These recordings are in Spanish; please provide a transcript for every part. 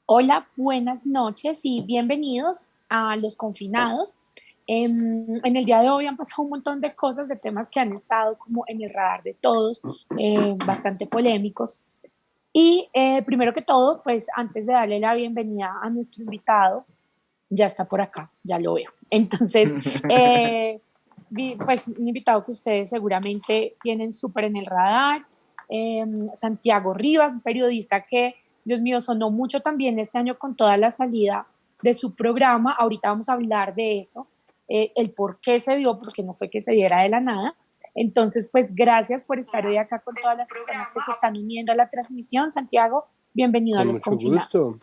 Hola, buenas noches y bienvenidos a Los Confinados. En el día de hoy han pasado un montón de cosas, de temas que han estado como en el radar de todos, bastante polémicos. Y primero que todo, pues antes de darle la bienvenida a nuestro invitado, ya está por acá, ya lo veo. Entonces, pues un invitado que ustedes seguramente tienen súper en el radar, Santiago Rivas, un periodista que, Dios mío, sonó mucho también este año con toda la salida de su programa. Ahorita vamos a hablar de eso, el por qué se dio, porque no fue que se diera de la nada. Entonces, pues gracias por estar hoy acá con todas las personas que se están uniendo a la transmisión. Santiago, bienvenido a Con Los mucho Confinados. gusto.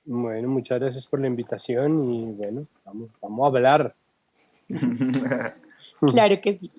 Bueno, muchas gracias por la invitación y bueno, vamos a hablar. Claro que sí.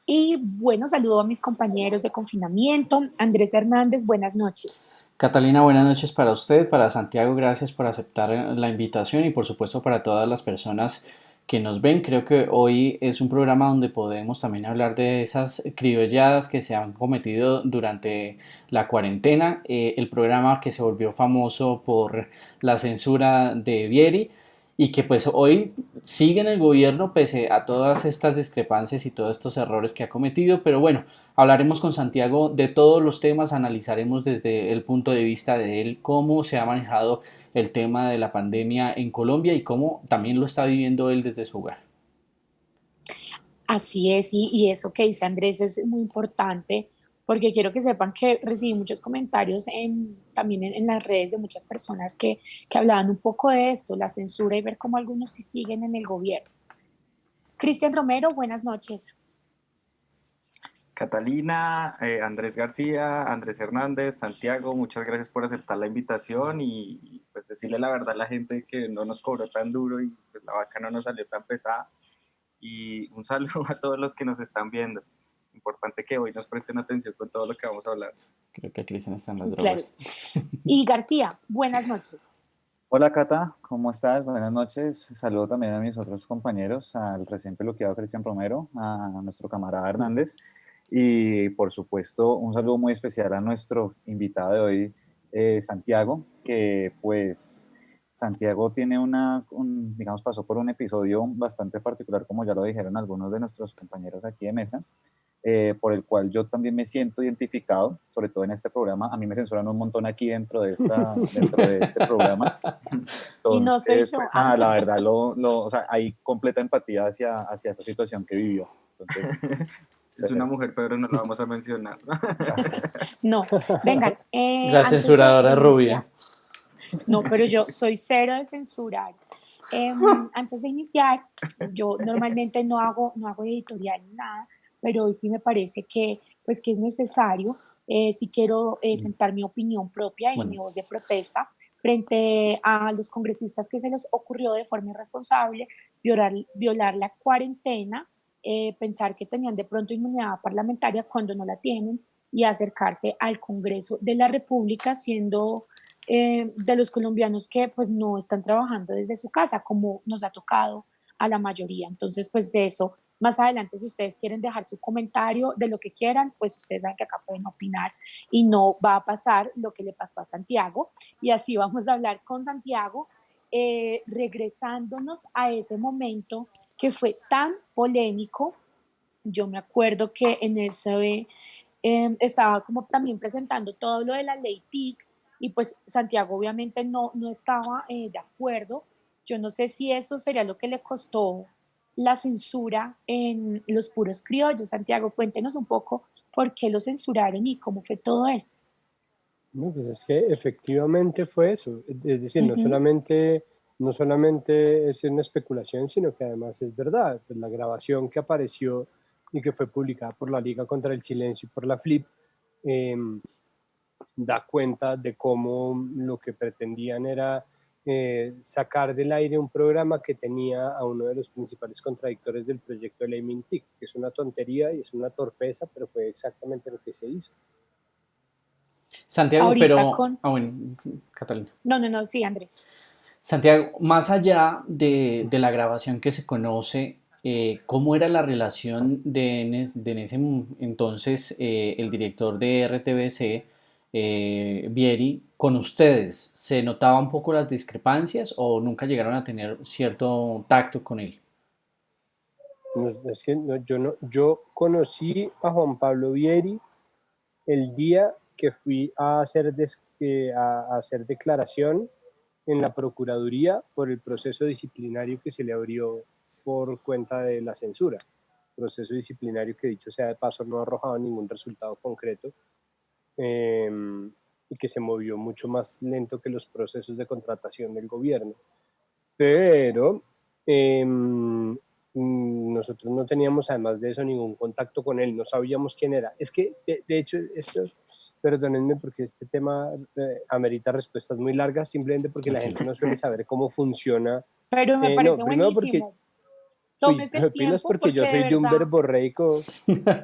Y bueno, saludo a mis compañeros de confinamiento. Andrés Hernández, buenas noches. Catalina, buenas noches para usted, para Santiago, gracias por aceptar la invitación y por supuesto para todas las personas que nos ven. Creo que hoy es un programa donde podemos también hablar de esas criolladas que se han cometido durante la cuarentena, el programa que se volvió famoso por la censura de Vieri y que pues hoy sigue en el gobierno pese a todas estas discrepancias y todos estos errores que ha cometido, pero bueno, hablaremos con Santiago de todos los temas, analizaremos desde el punto de vista de él cómo se ha manejado el tema de la pandemia en Colombia y cómo también lo está viviendo él desde su hogar. Así es, y eso que dice Andrés es muy importante porque quiero que sepan que recibí muchos comentarios también en las redes de muchas personas que hablaban un poco de esto, la censura y ver cómo algunos sí siguen en el gobierno. Cristian Romero, buenas noches. Catalina, Andrés García, Andrés Hernández, Santiago, muchas gracias por aceptar la invitación y pues decirle la verdad a la gente que no nos cobró tan duro y pues la vaca no nos salió tan pesada. Y un saludo a todos los que nos están viendo. Importante que hoy nos presten atención con todo lo que vamos a hablar. Creo que Cristian está en las Claro. drogas. Y García, buenas noches. Hola Cata, ¿cómo estás? Buenas noches. Saludo también a mis otros compañeros, al recién peluqueado Cristian Romero, a nuestro camarada Hernández y por supuesto un saludo muy especial a nuestro invitado de hoy, Santiago, que pues Santiago tiene digamos, pasó por un episodio bastante particular, como ya lo dijeron algunos de nuestros compañeros aquí de mesa, por el cual yo también me siento identificado, sobre todo en este programa. A mí me censuran un montón aquí dentro de este programa. Y no soy Entonces, yo. pues nada, la verdad, o sea, hay completa empatía hacia esa situación que vivió. Entonces, es una mujer, pero no la vamos a mencionar. No, vengan. La censuradora rubia. No, pero yo soy cero de censurar. Antes de iniciar, yo normalmente no hago editorial ni nada, pero hoy sí me parece pues, que es necesario, si quiero sentar mi opinión propia y mi voz de protesta frente a los congresistas que se les ocurrió de forma irresponsable violar la cuarentena, pensar que tenían de pronto inmunidad parlamentaria cuando no la tienen y acercarse al Congreso de la República siendo de los colombianos que pues no están trabajando desde su casa, como nos ha tocado a la mayoría. Entonces, pues de eso, más adelante, si ustedes quieren dejar su comentario de lo que quieran, pues ustedes saben que acá pueden opinar y no va a pasar lo que le pasó a Santiago. Y así vamos a hablar con Santiago, regresándonos a ese momento que fue tan polémico. Yo me acuerdo que en ese estaba como también presentando todo lo de la ley TIC y pues Santiago obviamente no estaba de acuerdo. Yo no sé si eso sería lo que le costó la censura en Los Puros Criollos. Santiago, cuéntenos un poco por qué lo censuraron y cómo fue todo esto. No, pues es que efectivamente fue eso. Es decir, Ujú. no solamente es una especulación, sino que además es verdad. Pues la grabación que apareció y que fue publicada por la Liga contra el Silencio y por la FLIP eh, da cuenta de cómo lo que pretendían era sacar del aire un programa que tenía a uno de los principales contradictores del proyecto de ley Mintic, que es una tontería y es una torpeza, pero fue exactamente lo que se hizo. Santiago, Ahorita pero... con... Ah, bueno, Catalina. No, sí, Andrés. Santiago, más allá de la grabación que se conoce, ¿cómo era la relación de en ese entonces el director de RTBC, Vieri, con ustedes? ¿Se notaban un poco las discrepancias o nunca llegaron a tener cierto tacto con él? Es que yo conocí a Juan Pablo Vieri el día que fui a hacer declaración en la Procuraduría por el proceso disciplinario que se le abrió por cuenta de la censura. Proceso disciplinario que, dicho sea de paso, no ha arrojado ningún resultado concreto, eh, y que se movió mucho más lento que los procesos de contratación del gobierno. Pero nosotros no teníamos, además de eso, ningún contacto con él, no sabíamos quién era. Es que, de hecho, perdónenme porque este tema amerita respuestas muy largas, simplemente porque la Tranquilo. gente no suele saber cómo funciona. Pero me No, parece primero porque, buenísimo. Tómese el pilas tiempo porque yo porque de soy de un verdad, verborreico,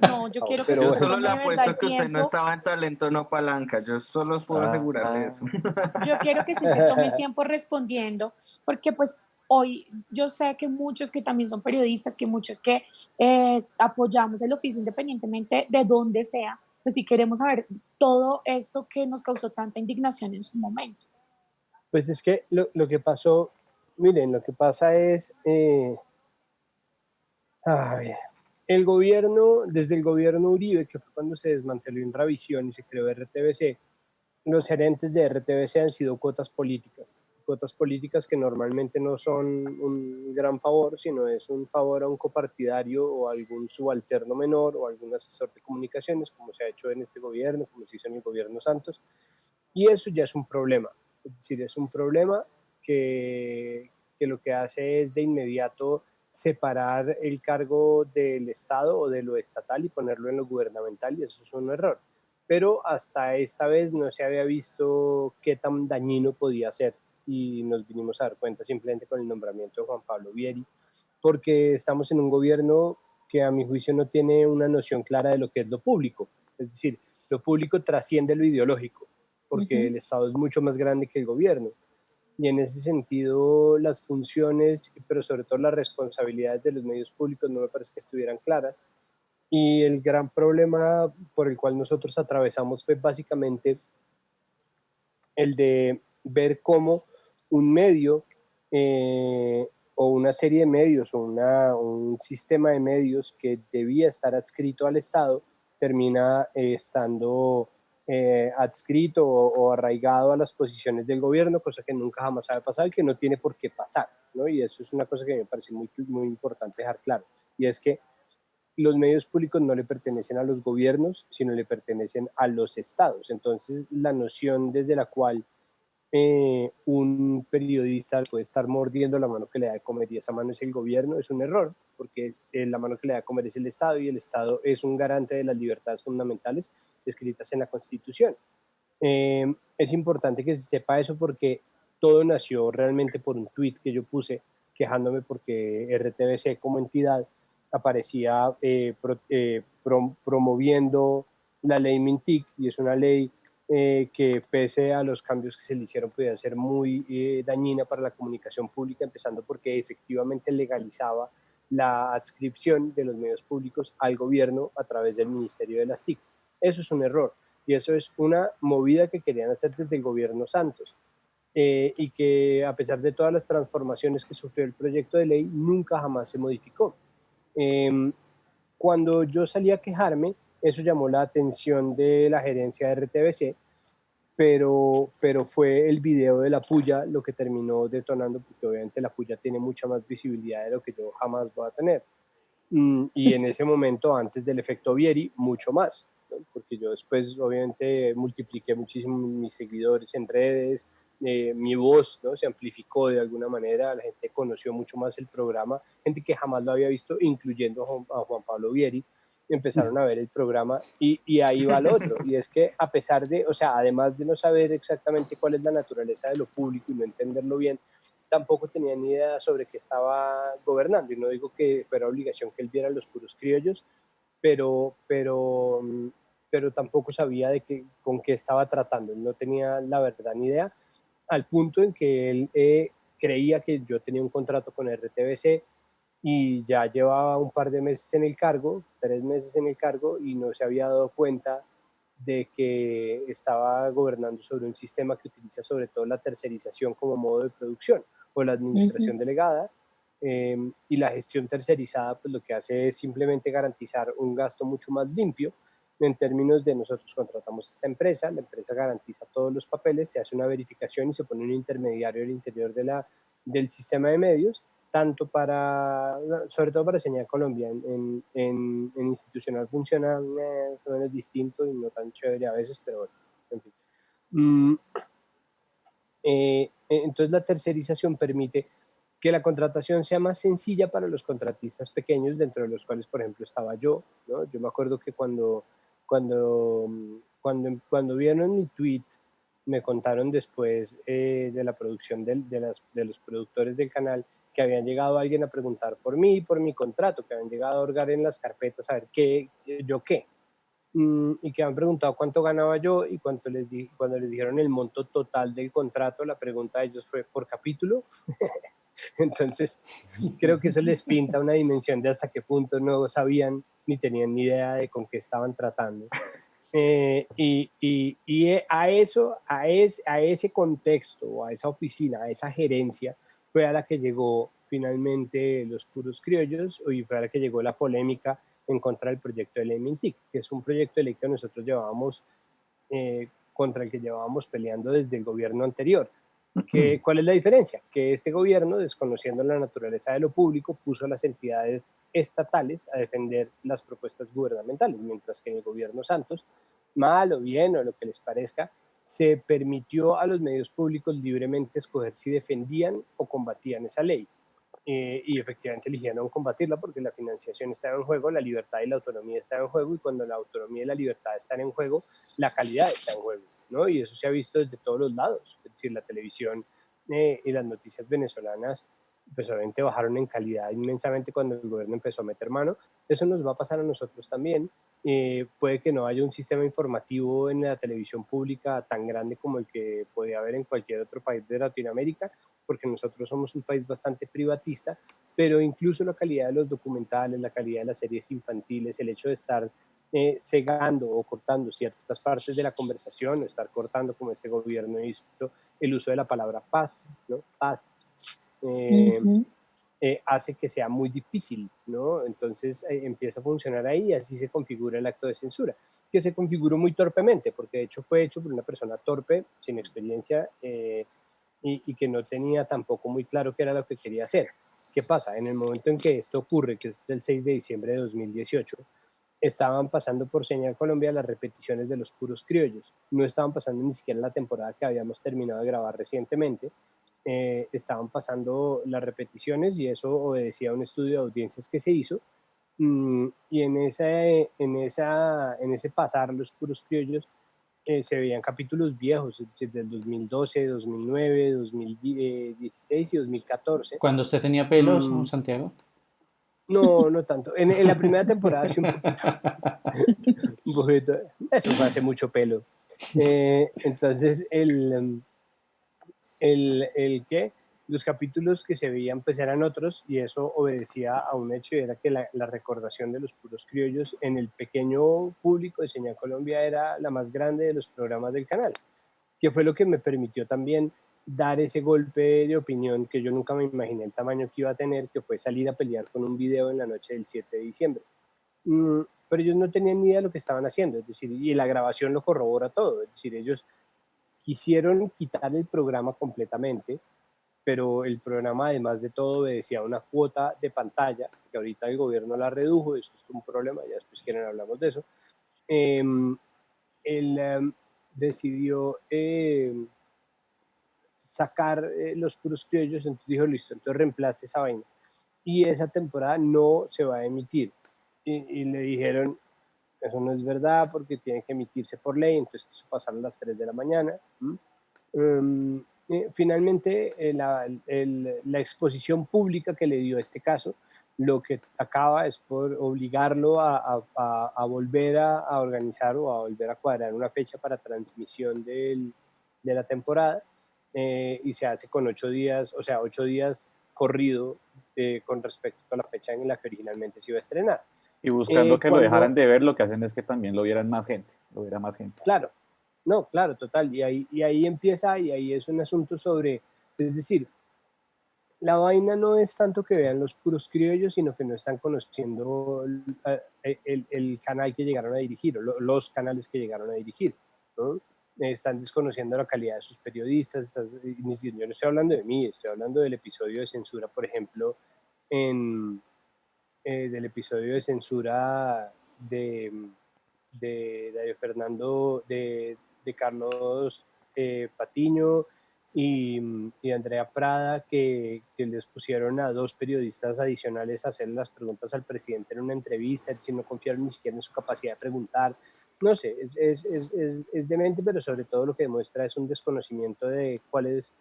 no, yo quiero que pero usted Yo se bueno. solo le tome de verdad el apuesto que usted no tiempo. estaba en talento, no palanca. Yo solo os puedo asegurarle eso. Yo quiero que sí se tome el tiempo respondiendo, porque pues hoy yo sé que muchos que también son periodistas, que muchos que apoyamos el oficio independientemente de dónde sea, pues sí queremos saber todo esto que nos causó tanta indignación en su momento. Pues es que lo que pasó, miren, lo que pasa es, a ver, el gobierno, desde el gobierno Uribe, que fue cuando se desmanteló Inravisión y se creó RTBC, los gerentes de RTBC han sido cuotas políticas que normalmente no son un gran favor, sino es un favor a un copartidario o a algún subalterno menor o algún asesor de comunicaciones, como se ha hecho en este gobierno, como se hizo en el gobierno Santos, y eso ya es un problema, es decir, es un problema que lo que hace es de inmediato separar el cargo del Estado o de lo estatal y ponerlo en lo gubernamental, y eso es un error. Pero hasta esta vez no se había visto qué tan dañino podía ser, y nos vinimos a dar cuenta simplemente con el nombramiento de Juan Pablo Vieri, porque estamos en un gobierno que a mi juicio no tiene una noción clara de lo que es lo público. Es decir, lo público trasciende lo ideológico, porque el Estado es mucho más grande que el gobierno. Y en ese sentido, las funciones, pero sobre todo las responsabilidades de los medios públicos no me parece que estuvieran claras. Y el gran problema por el cual nosotros atravesamos fue básicamente el de ver cómo un medio, o una serie de medios o un sistema de medios que debía estar adscrito al Estado termina estando adscrito o arraigado a las posiciones del gobierno, cosa que nunca jamás ha pasado y que no tiene por qué pasar, ¿no? Y eso es una cosa que me parece muy importante dejar claro, y es que los medios públicos no le pertenecen a los gobiernos, sino le pertenecen a los estados. Entonces, la noción desde la cual un periodista puede estar mordiendo la mano que le da de comer y esa mano es el gobierno, es un error, porque la mano que le da de comer es el Estado y el Estado es un garante de las libertades fundamentales escritas en la Constitución. Es importante que se sepa eso porque todo nació realmente por un tuit que yo puse quejándome porque RTBC como entidad aparecía promoviendo la ley Mintic, y es una ley que pese a los cambios que se le hicieron podía ser muy dañina para la comunicación pública, empezando porque efectivamente legalizaba la adscripción de los medios públicos al gobierno a través del Ministerio de las TIC. Eso es un error y eso es una movida que querían hacer desde el gobierno Santos, y que a pesar de todas las transformaciones que sufrió el proyecto de ley, nunca jamás se modificó. Eh, Cuando yo salí a quejarme, eso llamó la atención de la gerencia de RTBC, pero fue el video de la puya lo que terminó detonando, porque obviamente la puya tiene mucha más visibilidad de lo que yo jamás voy a tener. Y en ese momento, antes del efecto Vieri, mucho más, ¿no? Porque yo después obviamente multipliqué muchísimo mis seguidores en redes, mi voz, ¿no? Se amplificó de alguna manera, la gente conoció mucho más el programa, gente que jamás lo había visto, incluyendo a Juan Pablo Vieri, empezaron a ver el programa y ahí va lo otro, y es que a pesar de, o sea, además de no saber exactamente cuál es la naturaleza de lo público y no entenderlo bien, tampoco tenían ni idea sobre qué estaba gobernando, y no digo que fuera obligación que él viera los puros criollos, pero, pero, pero tampoco sabía con qué estaba tratando, no tenía la verdad ni idea, al punto en que él creía que yo tenía un contrato con RTBC y ya llevaba un par de meses en el cargo, 3 meses en el cargo, y no se había dado cuenta de que estaba gobernando sobre un sistema que utiliza sobre todo la tercerización como modo de producción o la administración delegada, y la gestión tercerizada pues lo que hace es simplemente garantizar un gasto mucho más limpio en términos de nosotros contratamos esta empresa, la empresa garantiza todos los papeles, se hace una verificación y se pone un intermediario al interior del sistema de medios, tanto para, sobre todo para Señal Colombia, en institucional funciona más o menos distinto y no tan chévere a veces, pero bueno, en fin. Entonces la tercerización permite que la contratación sea más sencilla para los contratistas pequeños, dentro de los cuales, por ejemplo, estaba yo, ¿no? Yo me acuerdo que cuando vieron mi tweet, me contaron después de la producción de los productores del canal que habían llegado alguien a preguntar por mí, por mi contrato, que habían llegado a hurgar en las carpetas a ver yo qué. Y que han preguntado cuánto ganaba yo y cuando les dijeron el monto total del contrato, la pregunta de ellos fue por capítulo. Entonces, creo que eso les pinta una dimensión de hasta qué punto no sabían ni tenían ni idea de con qué estaban tratando. Y a ese contexto, a esa oficina, a esa gerencia, fue a la que llegó finalmente los puros criollos y fue a la que llegó la polémica en contra del proyecto de ley Mintic, que es un proyecto de ley que nosotros llevábamos, contra el que llevábamos peleando desde el gobierno anterior. ¿Cuál es la diferencia? Que este gobierno, desconociendo la naturaleza de lo público, puso a las entidades estatales a defender las propuestas gubernamentales, mientras que en el gobierno Santos, mal o bien o lo que les parezca, se permitió a los medios públicos libremente escoger si defendían o combatían esa ley. Y efectivamente eligieron combatirla porque la financiación estaba en juego, la libertad y la autonomía están en juego, y cuando la autonomía y la libertad están en juego, la calidad está en juego, ¿no? Y eso se ha visto desde todos los lados, es decir, la televisión y las noticias venezolanas pues obviamente bajaron en calidad inmensamente cuando el gobierno empezó a meter mano. Eso nos va a pasar a nosotros también. Puede que no haya un sistema informativo en la televisión pública tan grande como el que puede haber en cualquier otro país de Latinoamérica, porque nosotros somos un país bastante privatista, pero incluso la calidad de los documentales, la calidad de las series infantiles, el hecho de estar cegando o cortando ciertas partes de la conversación, o estar cortando, como este gobierno hizo, el uso de la palabra paz, ¿no? Paz, hace que sea muy difícil, ¿no? Entonces empieza a funcionar ahí y así se configura el acto de censura, que se configuró muy torpemente, porque de hecho fue hecho por una persona torpe, sin experiencia, y que no tenía tampoco muy claro qué era lo que quería hacer. ¿Qué pasa? En el momento en que esto ocurre, que es el 6 de diciembre de 2018, estaban pasando por Señal Colombia las repeticiones de los puros criollos. No estaban pasando ni siquiera la temporada que habíamos terminado de grabar recientemente. Estaban pasando las repeticiones y eso obedecía a un estudio de audiencias que se hizo. Y en ese pasar los puros criollos se veían capítulos viejos, es decir, del 2012, 2009, 2016 y 2014. ¿Cuando usted tenía pelos, Santiago? No, no tanto. En la primera temporada sí un poquito. Un poquito. Eso fue hace mucho pelo. Entonces, ¿qué? Los capítulos que se veían pues eran otros y eso obedecía a un hecho y era que la recordación de los puros criollos en el pequeño público de Señal Colombia era la más grande de los programas del canal, que fue lo que me permitió también dar ese golpe de opinión que yo nunca me imaginé el tamaño que iba a tener, que fue salir a pelear con un video en la noche del 7 de diciembre. Pero ellos no tenían ni idea de lo que estaban haciendo, es decir, y la grabación lo corrobora todo, es decir, ellos quisieron quitar el programa completamente, pero el programa además de todo obedecía a una cuota de pantalla, que ahorita el gobierno la redujo, eso es un problema, ya después quieren hablamos de eso. Él decidió sacar los puros criollos, entonces dijo, listo, entonces reemplace esa vaina. Y esa temporada no se va a emitir. y le dijeron, eso no es verdad porque tiene que emitirse por ley, entonces quiso pasar a las 3 de la mañana. Finalmente, la exposición pública que le dio este caso, lo que acaba es por obligarlo a volver a organizar o a volver a cuadrar una fecha para transmisión de la temporada, y se hace con 8 días, o sea, 8 días corrido con respecto a la fecha en la que originalmente se iba a estrenar. Y buscando que lo Cuando, dejaran de ver, lo que hacen es que también lo vieran más gente, lo viera más gente. claro, no, claro, total, y ahí empieza, y ahí es un asunto sobre, es decir, la vaina no es tanto que vean los puros criollos, sino que no están conociendo el canal que llegaron a dirigir, o los canales que llegaron a dirigir, ¿no? Están desconociendo la calidad de sus periodistas. Yo no estoy hablando de mí, estoy hablando del episodio de censura, por ejemplo, del episodio de censura de Dario Fernando, de Carlos Patiño y Andrea Prada, que les pusieron a 2 periodistas adicionales a hacer las preguntas al presidente en una entrevista, si no confiaron ni siquiera en su capacidad de preguntar. No sé, es demente, pero sobre todo lo que demuestra es un desconocimiento de cuál es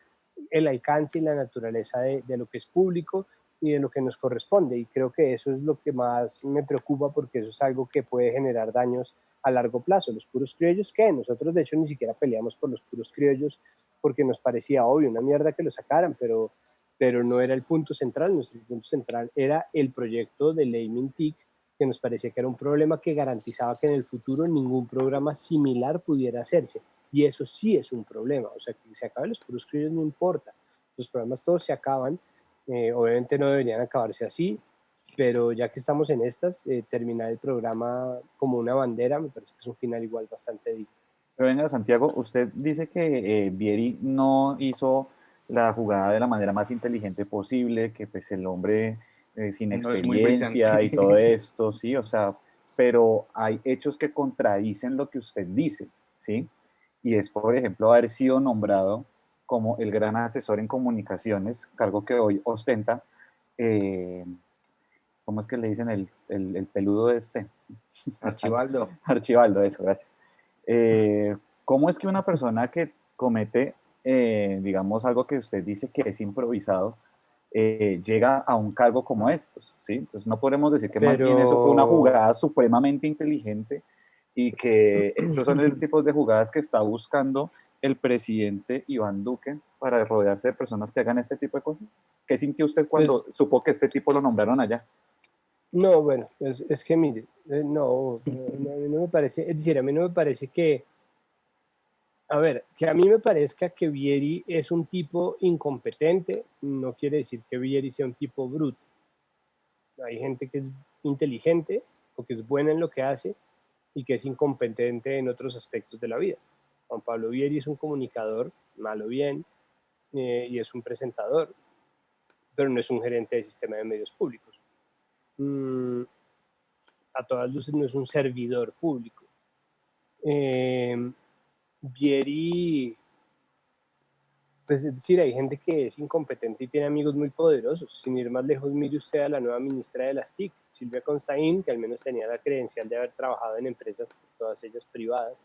el alcance y la naturaleza de lo que es público y de lo que nos corresponde. Y creo que eso es lo que más me preocupa, porque eso es algo que puede generar daños a largo plazo. Los puros criollos, ¿qué? Nosotros de hecho ni siquiera peleamos por los puros criollos porque nos parecía obvio, una mierda que lo sacaran, pero no era el punto central. Nuestro punto central era el proyecto de ley Mintic, que nos parecía que era un problema que garantizaba que en el futuro ningún programa similar pudiera hacerse. Y eso sí es un problema. O sea, que se acaben los puros criollos no importa. Los programas todos se acaban. Obviamente no deberían acabarse así, pero ya que estamos en estas, terminar el programa como una bandera me parece que es un final igual bastante digno. Pero venga, Santiago, usted dice que Vieri no hizo la jugada de la manera más inteligente posible, que pues el hombre sin No es muy brillante. experiencia y todo esto, sí, o sea, pero hay hechos que contradicen lo que usted dice, ¿sí? Y es, por ejemplo, haber sido nombrado como el gran asesor en comunicaciones, cargo que hoy ostenta, eh, ¿cómo es que le dicen el peludo este? Archibaldo. Archibaldo, eso, gracias. ¿Cómo es que una persona que comete, digamos, algo que usted dice que es improvisado, llega a un cargo como estos? ¿Sí? Entonces no podemos decir que más bien eso fue una Pero jugada supremamente inteligente y que estos son los tipos de jugadas que está buscando el presidente Iván Duque para rodearse de personas que hagan este tipo de cosas. ¿Qué sintió usted cuando pues supo que este tipo lo nombraron allá? no, bueno, es que mire, a mí no me parece, es decir, a mí no me parece que, a ver, que a mí me parezca que Vieri es un tipo incompetente, no quiere decir que Vieri sea un tipo bruto. Hay gente que es inteligente o que es buena en lo que hace y que es incompetente en otros aspectos de la vida. Juan Pablo Vieri es un comunicador, malo bien, y es un presentador, pero no es un gerente de sistema de medios públicos. Mm, a todas luces no es un servidor público. Vieri, pues es decir, hay gente que es incompetente y tiene amigos muy poderosos. Sin ir más lejos, mire usted a la nueva ministra de las TIC, Silvia Constaín, que al menos tenía la credencial de haber trabajado en empresas, todas ellas privadas,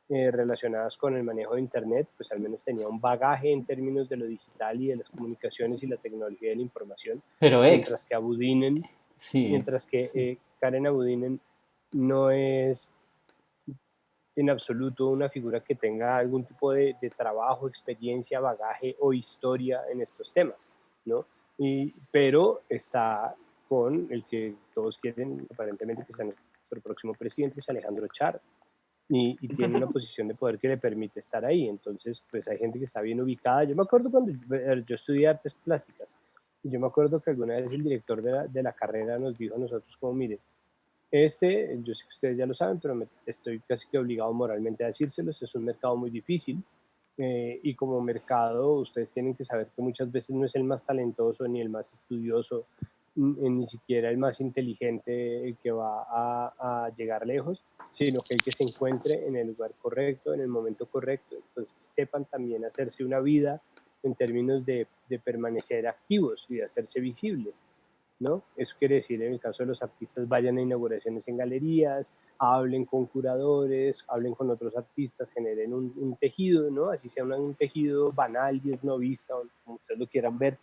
relacionadas con el manejo de Internet, pues al menos tenía un bagaje en términos de lo digital y de las comunicaciones y la tecnología de la información, Pero mientras ex, que Abudinen, sí, mientras que sí. Karen Abudinen no es en absoluto una figura que tenga algún tipo de trabajo, experiencia, bagaje o historia en estos temas, ¿no? Pero está con el que todos quieren, aparentemente, que sea nuestro próximo presidente, es Alejandro Char, y tiene una posición de poder que le permite estar ahí. Entonces, pues hay gente que está bien ubicada. Yo me acuerdo cuando yo estudié artes plásticas, y yo me acuerdo que alguna vez el director de la carrera nos dijo a nosotros como, miren, yo sé que ustedes ya lo saben, pero estoy casi que obligado moralmente a decírselos, es un mercado muy difícil, y como mercado ustedes tienen que saber que muchas veces no es el más talentoso ni el más estudioso, ni siquiera el más inteligente el que va a llegar lejos, sino que el que se encuentre en el lugar correcto, en el momento correcto. Entonces sepan también hacerse una vida en términos de permanecer activos y de hacerse visibles. ¿no? Eso quiere decir, en el caso de los artistas, vayan a inauguraciones en galerías, hablen con curadores, hablen con otros artistas, generen un tejido, ¿no? Así sea un tejido banal y esnovista, o como ustedes lo quieran ver,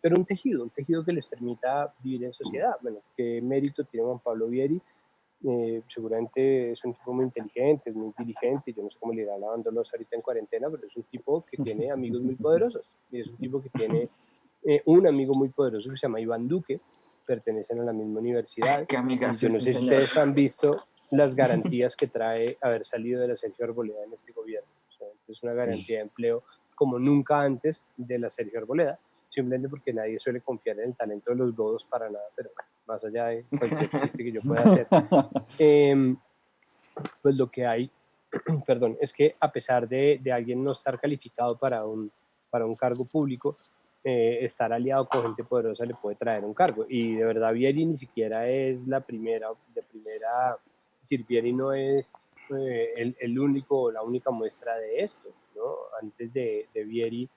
pero un tejido que les permita vivir en sociedad. Bueno, qué mérito tiene Juan Pablo Vieri. Seguramente es un tipo muy inteligente, es muy inteligente, yo no sé cómo le irá lavando los ahorita en cuarentena, pero es un tipo que tiene amigos muy poderosos, y es un tipo que tiene un amigo muy poderoso que se llama Iván Duque, pertenecen a la misma universidad. Qué amigas, Yo no sí, sé si señor. ustedes han visto las garantías que trae haber salido de la Sergio Arboleda en este gobierno. O sea, es una garantía de empleo como nunca antes de la Sergio Arboleda, simplemente porque nadie suele confiar en el talento de los godos para nada, pero más allá de cualquier chiste que yo pueda hacer, pues lo que hay, perdón, es que a pesar de alguien no estar calificado para un cargo público, estar aliado con gente poderosa le puede traer un cargo. Y de verdad, Vieri ni siquiera es es decir, Vieri no es el único, la única muestra de esto, ¿no? Antes de Vieri,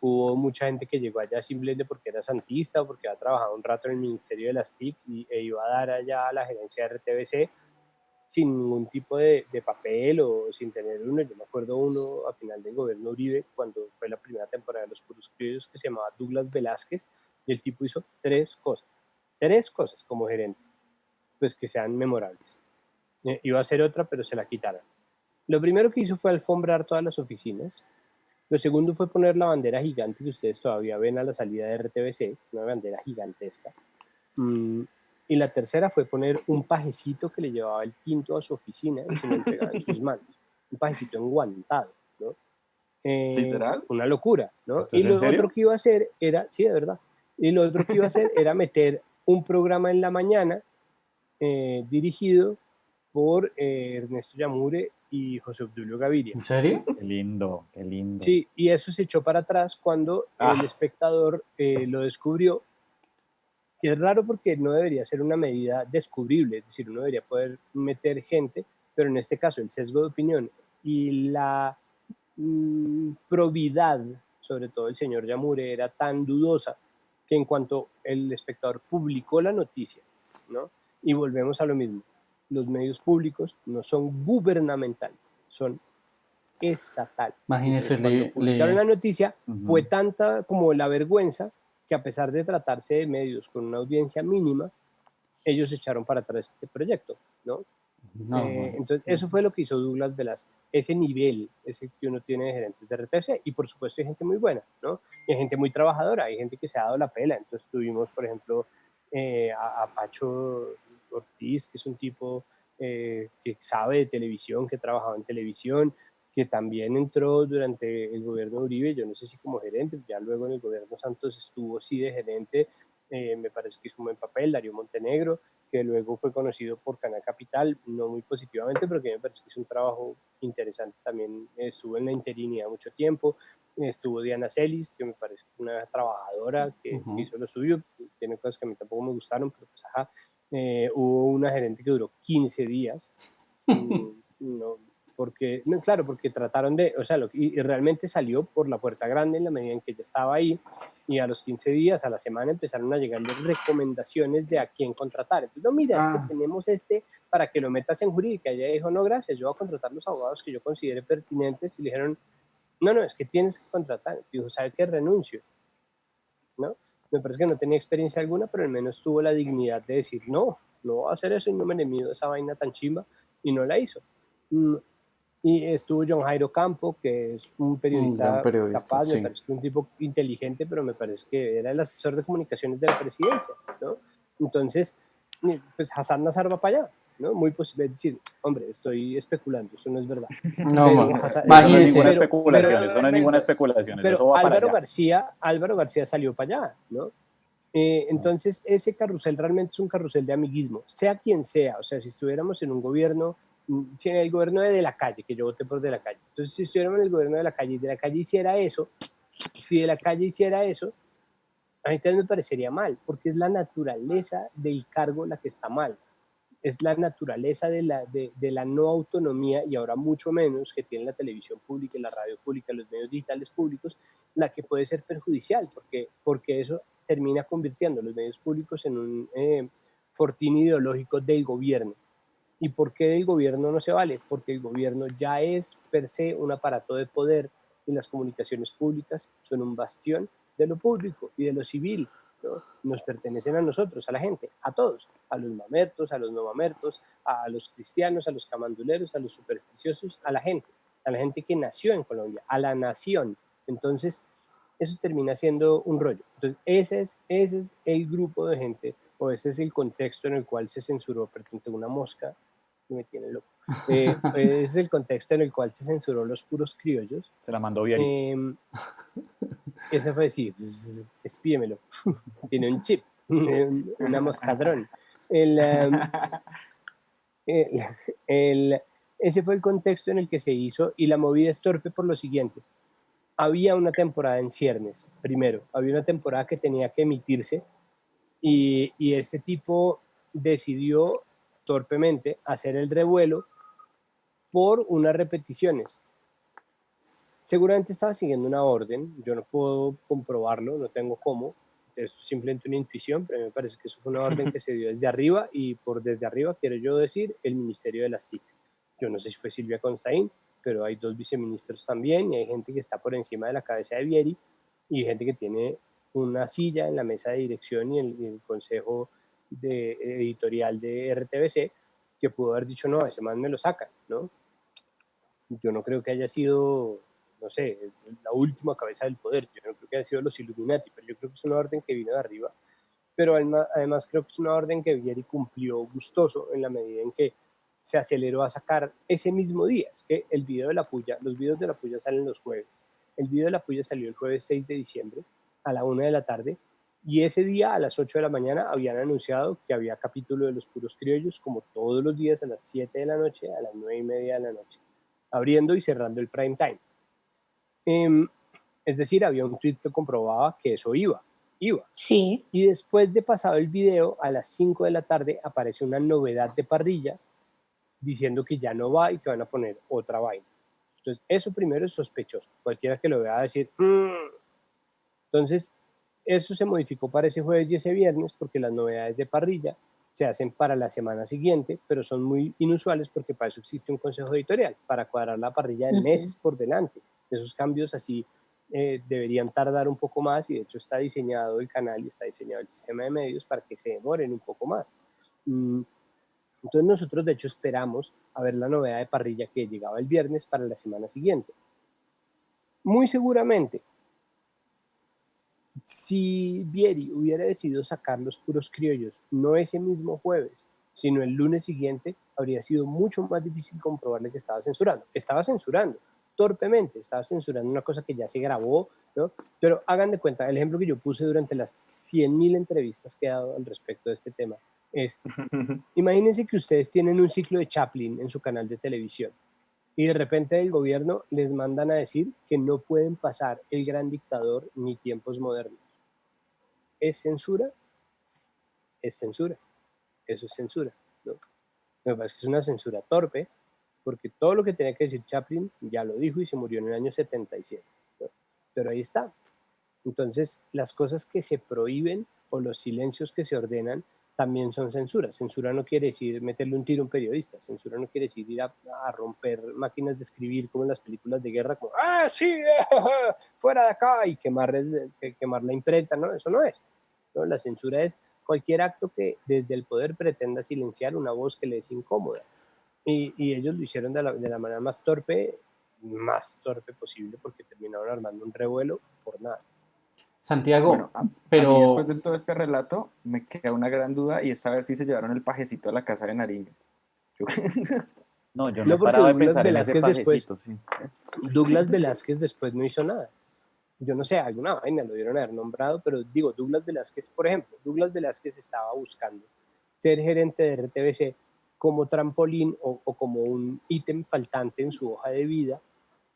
hubo mucha gente que llegó allá simplemente porque era santista o porque había trabajado un rato en el Ministerio de las TIC e iba a dar allá a la gerencia de RTBC sin ningún tipo de papel o sin tener uno. Yo me acuerdo uno a final del gobierno Uribe, cuando fue la primera temporada de Los Puros Criollos, que se llamaba Douglas Velázquez, y el tipo hizo tres cosas como gerente, pues que sean memorables. Iba a hacer otra, pero se la quitaron. Lo primero que hizo fue alfombrar todas las oficinas. Lo segundo fue poner la bandera gigante que ustedes todavía ven a la salida de RTBC, una bandera gigantesca. Y la tercera fue poner un pajecito que le llevaba el tinto a su oficina y se lo entregaba en sus manos. Un pajecito enguantado, ¿no? ¿Literal? Una locura, ¿no? ¿Esto Y es en lo otro serio? que iba a hacer era, sí, de verdad, y lo otro que iba a hacer era meter un programa en la mañana dirigido por Ernesto Yamure y José Obdulio Gaviria. ¿En serio? Qué lindo, qué lindo. Sí, y eso se echó para atrás cuando el espectador lo descubrió. Y es raro porque no debería ser una medida descubrible, es decir, uno debería poder meter gente, pero en este caso el sesgo de opinión y la probidad, sobre todo el señor Yamure, era tan dudosa que en cuanto el espectador publicó la noticia, ¿no? Y volvemos a lo mismo, los medios públicos no son gubernamentales, son estatal. Imagínese, Entonces, cuando publicaron la noticia, fue tanta como la vergüenza que a pesar de tratarse de medios con una audiencia mínima, ellos echaron para atrás este proyecto, ¿no? Entonces, eso fue lo que hizo Douglas Velázquez, ese nivel, ese que uno tiene de gerentes de RTC, y por supuesto hay gente muy buena, ¿no? Y hay gente muy trabajadora, hay gente que se ha dado la pela. Entonces tuvimos, por ejemplo, a Pacho Ortiz, que es un tipo que sabe de televisión, que trabajaba en televisión, que también entró durante el gobierno de Uribe, yo no sé si como gerente, ya luego en el gobierno Santos estuvo sí de gerente, me parece que hizo un buen papel. Darío Montenegro, que luego fue conocido por Canal Capital, no muy positivamente, pero que me parece que es un trabajo interesante. También estuvo en la interinidad mucho tiempo. Estuvo Diana Celis, que me parece una trabajadora que hizo lo suyo. Tiene cosas que a mí tampoco me gustaron, pero pues ajá. Hubo una gerente que duró 15 días. No, porque, no, claro, porque trataron de, o sea, y realmente salió por la puerta grande en la medida en que ella estaba ahí, y a los 15 días, a la semana, empezaron a llegarle recomendaciones de a quién contratar. Entonces, no, mira, es que tenemos para que lo metas en jurídica. Ella dijo, no, gracias, yo voy a contratar los abogados que yo considere pertinentes, y le dijeron, no, es que tienes que contratar. Dijo, ¿sabe qué? Renuncio, ¿no? Me parece que no tenía experiencia alguna, pero al menos tuvo la dignidad de decir, no voy a hacer eso y no me le mido esa vaina tan chimba, y no la hizo. Y estuvo John Jairo Campo, que es un Un gran periodista periodista, capaz, me sí. parece que un tipo inteligente, pero me parece que era el asesor de comunicaciones de la presidencia, ¿no? Entonces, pues Hassan Nazar va para allá, ¿no? Muy posible decir, hombre, estoy especulando, eso no es verdad. No, Pero Eso no es imagínese. ninguna especulación, eso no es ninguna especulación, eso va para allá. Álvaro García salió para allá, ¿no? Entonces, ese carrusel realmente es un carrusel de amiguismo, sea quien sea. O sea, si estuviéramos en un gobierno, si en el gobierno de la calle, que yo voté por de la calle, entonces si estuviéramos en el gobierno de la calle y de la calle hiciera eso, si de la calle hiciera eso, a mí también me parecería mal, porque es la naturaleza del cargo la que está mal. Es la naturaleza de la no autonomía, y ahora mucho menos que tiene la televisión pública, la radio pública, los medios digitales públicos, la que puede ser perjudicial, porque eso termina convirtiendo los medios públicos en un fortín ideológico del gobierno. ¿Y por qué del gobierno no se vale? Porque el gobierno ya es per se un aparato de poder y las comunicaciones públicas son un bastión de lo público y de lo civil, ¿no? Nos pertenecen a nosotros, a la gente, a todos, a los mamertos, a los no mamertos, a los cristianos, a los camanduleros, a los supersticiosos, a la gente que nació en Colombia, a la nación. Entonces, eso termina siendo un rollo. Entonces, ese es el grupo de gente, o ese es el contexto en el cual se censuró, perdón, tengo una mosca que me tiene loco. Ese es el contexto en el cual se censuró los puros criollos. Se la mandó Vieri. Ese fue decir, espíemelo. Tiene un chip, una moscadrón. Ese fue el contexto en el que se hizo y la movida es torpe por lo siguiente. Había una temporada en ciernes, primero, había una temporada que tenía que emitirse y este tipo decidió torpemente hacer el revuelo por unas repeticiones. Seguramente estaba siguiendo una orden, yo no puedo comprobarlo, no tengo cómo, es simplemente una intuición, pero me parece que eso fue una orden que se dio desde arriba y por desde arriba quiero yo decir el Ministerio de las TIC. Yo no sé si fue Silvia Constaín, pero hay 2 viceministros también y hay gente que está por encima de la cabeza de Vieri y gente que tiene una silla en la mesa de dirección y el consejo editorial de RTBC que pudo haber dicho, no, ese man me lo sacan, ¿no? Yo no creo que haya sido, no sé, la última cabeza del poder, yo no creo que haya sido los Illuminati, pero yo creo que es una orden que vino de arriba, pero además creo que es una orden que Vieri cumplió gustoso en la medida en que se aceleró a sacar ese mismo día. Es que el video de la puya, los videos de la puya salen los jueves. El video de la puya salió el jueves 6 de diciembre a la 1 de la tarde y ese día a las 8 de la mañana habían anunciado que había capítulo de Los Puros Criollos como todos los días a las 7 de la noche, a las 9:30 de la noche, abriendo y cerrando el prime time. Es decir, había un tweet que comprobaba que eso iba. Sí. Y después de pasado el video, a las 5 de la tarde aparece una novedad de parrilla diciendo que ya no va y que van a poner otra vaina. Entonces, eso primero es sospechoso. Cualquiera que lo vea va a decir, Entonces, eso se modificó para ese jueves y ese viernes porque las novedades de parrilla se hacen para la semana siguiente, pero son muy inusuales porque para eso existe un consejo editorial, para cuadrar la parrilla de meses por delante. Esos cambios así deberían tardar un poco más y de hecho está diseñado el canal y está diseñado el sistema de medios para que se demoren un poco más. Entonces nosotros de hecho esperamos a ver la novedad de parrilla que llegaba el viernes para la semana siguiente. Muy seguramente, si Vieri hubiera decidido sacar Los Puros Criollos no ese mismo jueves, sino el lunes siguiente, habría sido mucho más difícil comprobarle que estaba censurando. Estaba censurando, torpemente, estaba censurando una cosa que ya se grabó, ¿no? Pero hagan de cuenta, el ejemplo que yo puse durante las 100.000 entrevistas que he dado al respecto de este tema es, imagínense que ustedes tienen un ciclo de Chaplin en su canal de televisión y de repente del gobierno les mandan a decir que no pueden pasar El Gran Dictador ni Tiempos Modernos. ¿Es censura? Es censura. Eso es censura, ¿no? Lo que pasa es que es una censura torpe, porque todo lo que tenía que decir Chaplin ya lo dijo y se murió en el año 77, ¿no? Pero ahí está. Entonces, las cosas que se prohíben o los silencios que se ordenan también son censura. Censura no quiere decir meterle un tiro a un periodista, censura no quiere decir ir a romper máquinas de escribir como en las películas de guerra, como, sí, fuera de acá, y quemar la imprenta, ¿no? Eso no es, ¿no? La censura es cualquier acto que desde el poder pretenda silenciar una voz que le es incómoda. Y ellos lo hicieron de la manera más torpe posible, porque terminaron armando un revuelo por nada. Santiago, Bueno, a mí pero después de todo este relato me queda una gran duda y es saber si se llevaron el pajecito a la casa de Nariño. Yo- No, yo no he No, porque parado de pensar en ese pajecito, sí. Douglas Velázquez después no hizo nada. Yo no sé, alguna vaina lo dieron a haber nombrado, pero digo, Douglas Velázquez, por ejemplo, Douglas Velázquez estaba buscando ser gerente de RTBC como trampolín o como un ítem faltante en su hoja de vida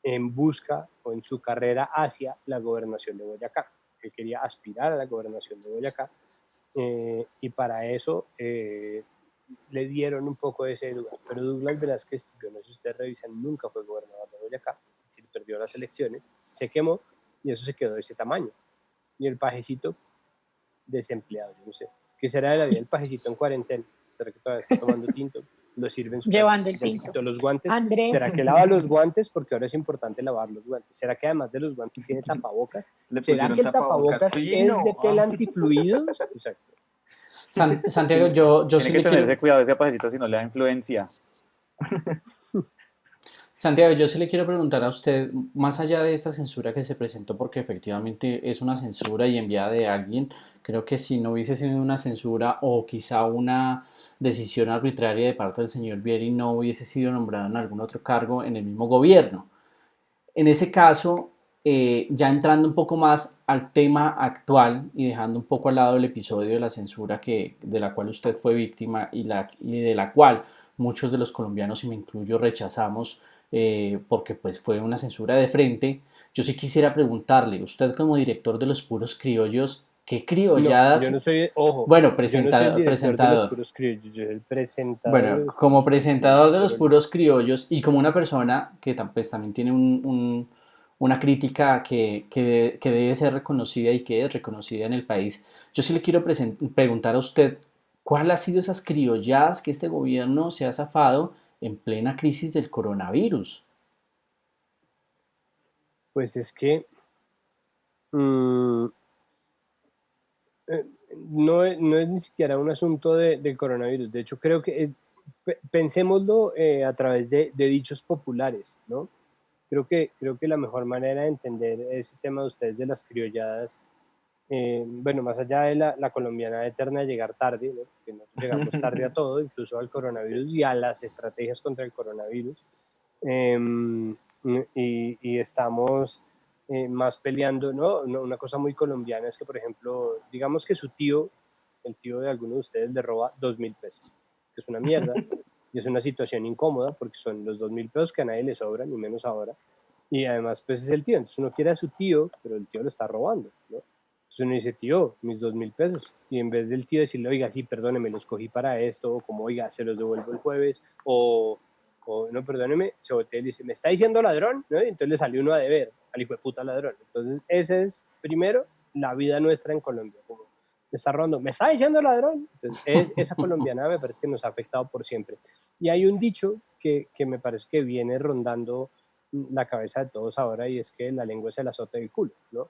en busca o en su carrera hacia la gobernación de Boyacá. Él quería aspirar a la gobernación de Boyacá y para eso le dieron un poco de ese lugar. Pero Douglas Velázquez, yo no sé si ustedes revisan, nunca fue gobernador de Boyacá, es decir, perdió las elecciones, se quemó y eso se quedó de ese tamaño. Y el pajecito, desempleado, yo no sé. ¿Qué será de la vida del pajecito en cuarentena? ¿Será que todavía está tomando tinto? ¿Lo sirve en su Llevando el casa? ¿Ya se tinto. quitó los guantes? Andrés, ¿Será que lava los guantes? Porque ahora es importante lavar los guantes. ¿Será que además de los guantes tiene tapabocas? Le ¿Será pusieron que el tapabocas fino. es de tela antifluidos? Exacto. Santiago, yo Tiene sí que le quiero... tenerse cuidado ese pajecito si no le da influencia. Santiago, yo sí le quiero preguntar a usted, más allá de esta censura que se presentó, porque efectivamente es una censura y enviada de alguien, creo que si no hubiese sido una censura o quizá una decisión arbitraria de parte del señor Vieri, no hubiese sido nombrado en algún otro cargo en el mismo gobierno. En ese caso, ya entrando un poco más al tema actual y dejando un poco al lado el episodio de la censura de la cual usted fue víctima y de la cual muchos de los colombianos, y me incluyo, rechazamos porque pues fue una censura de frente, yo sí quisiera preguntarle, usted como director de Los Puros Criollos, ¿qué No, yo no criolladas? soy, ojo, Bueno, yo no soy el director de Los presentador. Puros Criollos, yo soy el presentador de Bueno, Los como Puros Criollos, presentador de Los pero Puros Criollos y como una persona que pues, también tiene una crítica que debe ser reconocida y que es reconocida en el país, yo sí le quiero preguntar a usted, ¿cuál ha sido esas criolladas que este gobierno se ha zafado en plena crisis del coronavirus? pues es que mm, eh, no es ni siquiera un asunto del coronavirus. De hecho, creo que pensémoslo a través de dichos populares, ¿no? Creo que la mejor manera de entender ese tema de ustedes de las criolladas, bueno, más allá de la colombiana eterna de llegar tarde, ¿no? Que nosotros llegamos tarde a todo, incluso al coronavirus y a las estrategias contra el coronavirus, eh, y estamos más peleando, ¿no? Una cosa muy colombiana es que, por ejemplo, digamos que su tío, el tío de alguno de ustedes, le roba 2.000 pesos, que es una mierda, y es una situación incómoda porque son los 2.000 pesos que a nadie le sobran, ni menos ahora, y además, pues es el tío, entonces uno quiere a su tío, pero el tío lo está robando, ¿no? Entonces uno dice, tío, mis 2.000 pesos, y en vez del tío decirle, oiga, sí, perdóneme, los cogí para esto, o como, oiga, se los devuelvo el jueves, o no, perdóneme, se voltea y dice, ¿me está diciendo ladrón? ¿No? Y entonces le salió uno a deber, al hijo de puta ladrón. Entonces, ese es, primero, la vida nuestra en Colombia, como, me está robando, ¿me está diciendo ladrón? Entonces, esa colombiana me parece que nos ha afectado por siempre. Y hay un dicho que me parece que viene rondando la cabeza de todos ahora, y es que la lengua es el azote del culo, ¿no?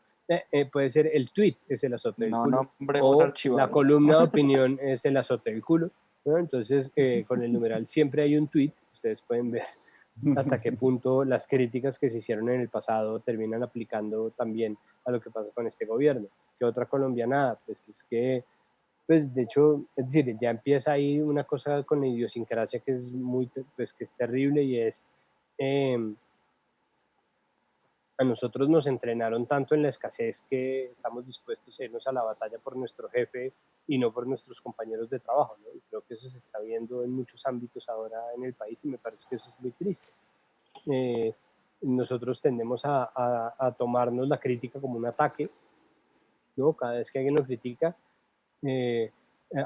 Puede ser el tweet es el azote del No culo, nombremos o la archivar. columna de opinión es el azote del culo, ¿no? Entonces, con el numeral siempre hay un tweet, ustedes pueden ver hasta qué punto las críticas que se hicieron en el pasado terminan aplicando también a lo que pasa con este gobierno. ¿Qué otra colombiana? Pues es que, pues de hecho, es decir, ya empieza ahí una cosa con la idiosincrasia que es muy, pues que es terrible, y es, eh, a nosotros nos entrenaron tanto en la escasez que estamos dispuestos a irnos a la batalla por nuestro jefe y no por nuestros compañeros de trabajo, ¿no? Y creo que eso se está viendo en muchos ámbitos ahora en el país, y me parece que eso es muy triste. Nosotros tendemos a tomarnos la crítica como un ataque, ¿no? Cada vez que alguien nos critica, eh,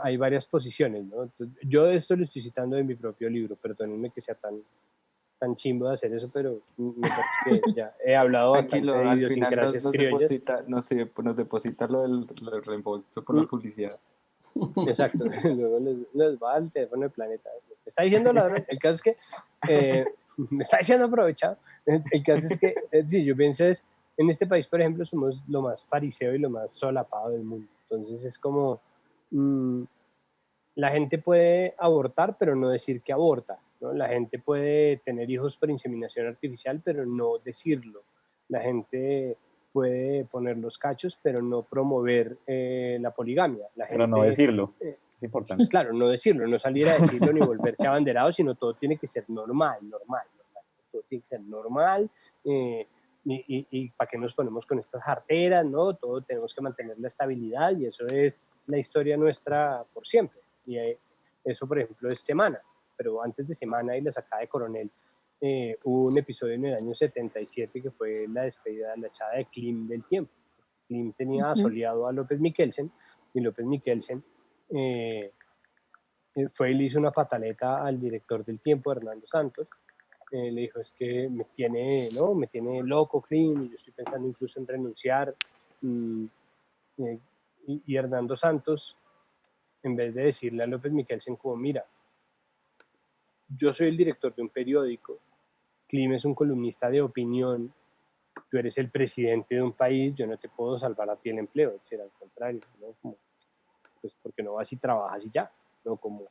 hay varias posiciones, ¿no? Entonces, yo esto lo estoy citando de mi propio libro, perdónenme que sea tan chimbo de hacer eso, pero me parece que ya he hablado bastante Tranquilo, de al final idiosincrasias criollas. nos deposita lo del reembolso por la Mm, publicidad. exacto, luego les va al teléfono del planeta. Me está diciendo ladrón. El caso es que me está diciendo aprovechado. El caso es que, sí, yo pienso es, en este país, por ejemplo, somos lo más fariseo y lo más solapado del mundo. Entonces es como, mm, la gente puede abortar, pero no decir que aborta, ¿no? La gente puede tener hijos por inseminación artificial, pero no decirlo. La gente puede poner los cachos, pero no promover la poligamia. La Pero no gente, decirlo, eh, es importante. claro, no decirlo, no salir a decirlo ni volverse abanderado, sino todo tiene que ser normal, normal, normal. Todo tiene que ser normal. eh, y para qué nos ponemos con estas jarteras, ¿no? Todo tenemos que mantener la estabilidad, y eso es la historia nuestra por siempre. Y eso, por ejemplo, es Semana, pero antes de Semana y la sacada de Coronel, hubo un episodio en el año 77 que fue la despedida, la echada de Klim del tiempo. Klim tenía asoleado a López Miquelsen, y López Miquelsen eh, fue y le hizo una pataleta al director del tiempo, Hernando Santos. Le dijo, es que me tiene, ¿no? Me tiene loco Klim, y yo estoy pensando incluso en renunciar. Mm, eh, y Hernando Santos, en vez de decirle a López Miquelsen como, mira, yo soy el director de un periódico, Klim es un columnista de opinión, tú eres el presidente de un país, yo no te puedo salvar a ti el empleo, etc. Al contrario, ¿no? Como, pues porque no vas y trabajas y ya, ¿no? Como,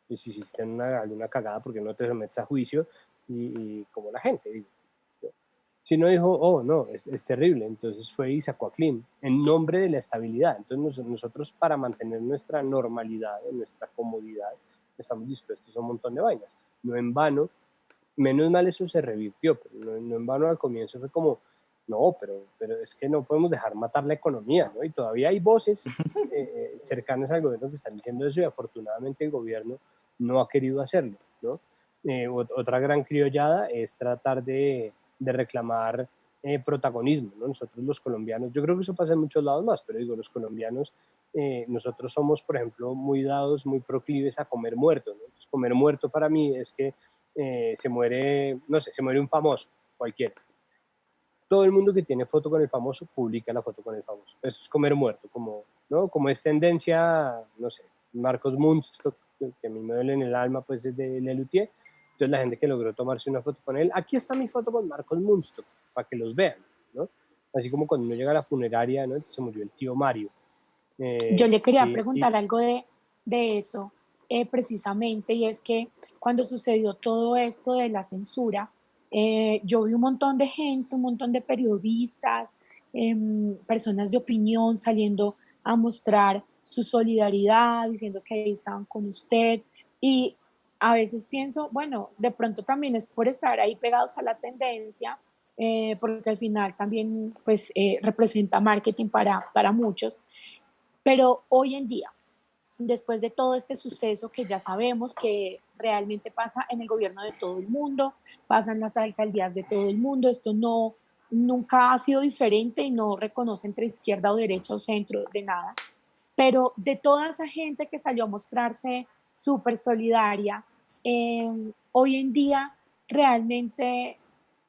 pues, si hiciste alguna cagada, porque no te sometes a juicio y como la gente, digo. Si no dijo, oh, no, es terrible, entonces fue y sacó a Klim en nombre de la estabilidad. Entonces nosotros para mantener nuestra normalidad, nuestra comodidad, estamos dispuestos a un montón de vainas. No en vano, menos mal eso se revirtió, pero no en vano al comienzo fue como, no, pero es que no podemos dejar matar la economía, ¿no? Y todavía hay voces cercanas al gobierno que están diciendo eso y afortunadamente el gobierno no ha querido hacerlo, ¿no? Otra gran criollada es tratar de reclamar protagonismo, ¿no? Nosotros los colombianos, yo creo que eso pasa en muchos lados más, pero digo, los colombianos, nosotros somos, por ejemplo, muy dados, muy proclives a comer muerto, ¿no? Entonces, comer muerto para mí es que se muere, no sé, se muere un famoso, cualquiera. Todo el mundo que tiene foto con el famoso publica la foto con el famoso. Eso es comer muerto, como, ¿no? Como es tendencia, no sé, Marcos Munstock, que a mí me duele en el alma, pues es de Lelutier. Entonces la gente que logró tomarse una foto con él, aquí está mi foto con Marcos Munstock, para que los vean, ¿no? Así como cuando uno llega a la funeraria, ¿no? Se murió el tío Mario. Yo le quería preguntar algo de eso, precisamente, y es que cuando sucedió todo esto de la censura, yo vi un montón de gente, un montón de periodistas, personas de opinión saliendo a mostrar su solidaridad, diciendo que ahí estaban con usted, y a veces pienso, bueno, de pronto también es por estar ahí pegados a la tendencia, porque al final también pues representa marketing para muchos, pero hoy en día, después de todo este suceso que ya sabemos que realmente pasa en el gobierno de todo el mundo, pasa en las alcaldías de todo el mundo, esto no nunca ha sido diferente y no reconoce entre izquierda o derecha o centro de nada, pero de toda esa gente que salió a mostrarse súper solidaria, hoy en día realmente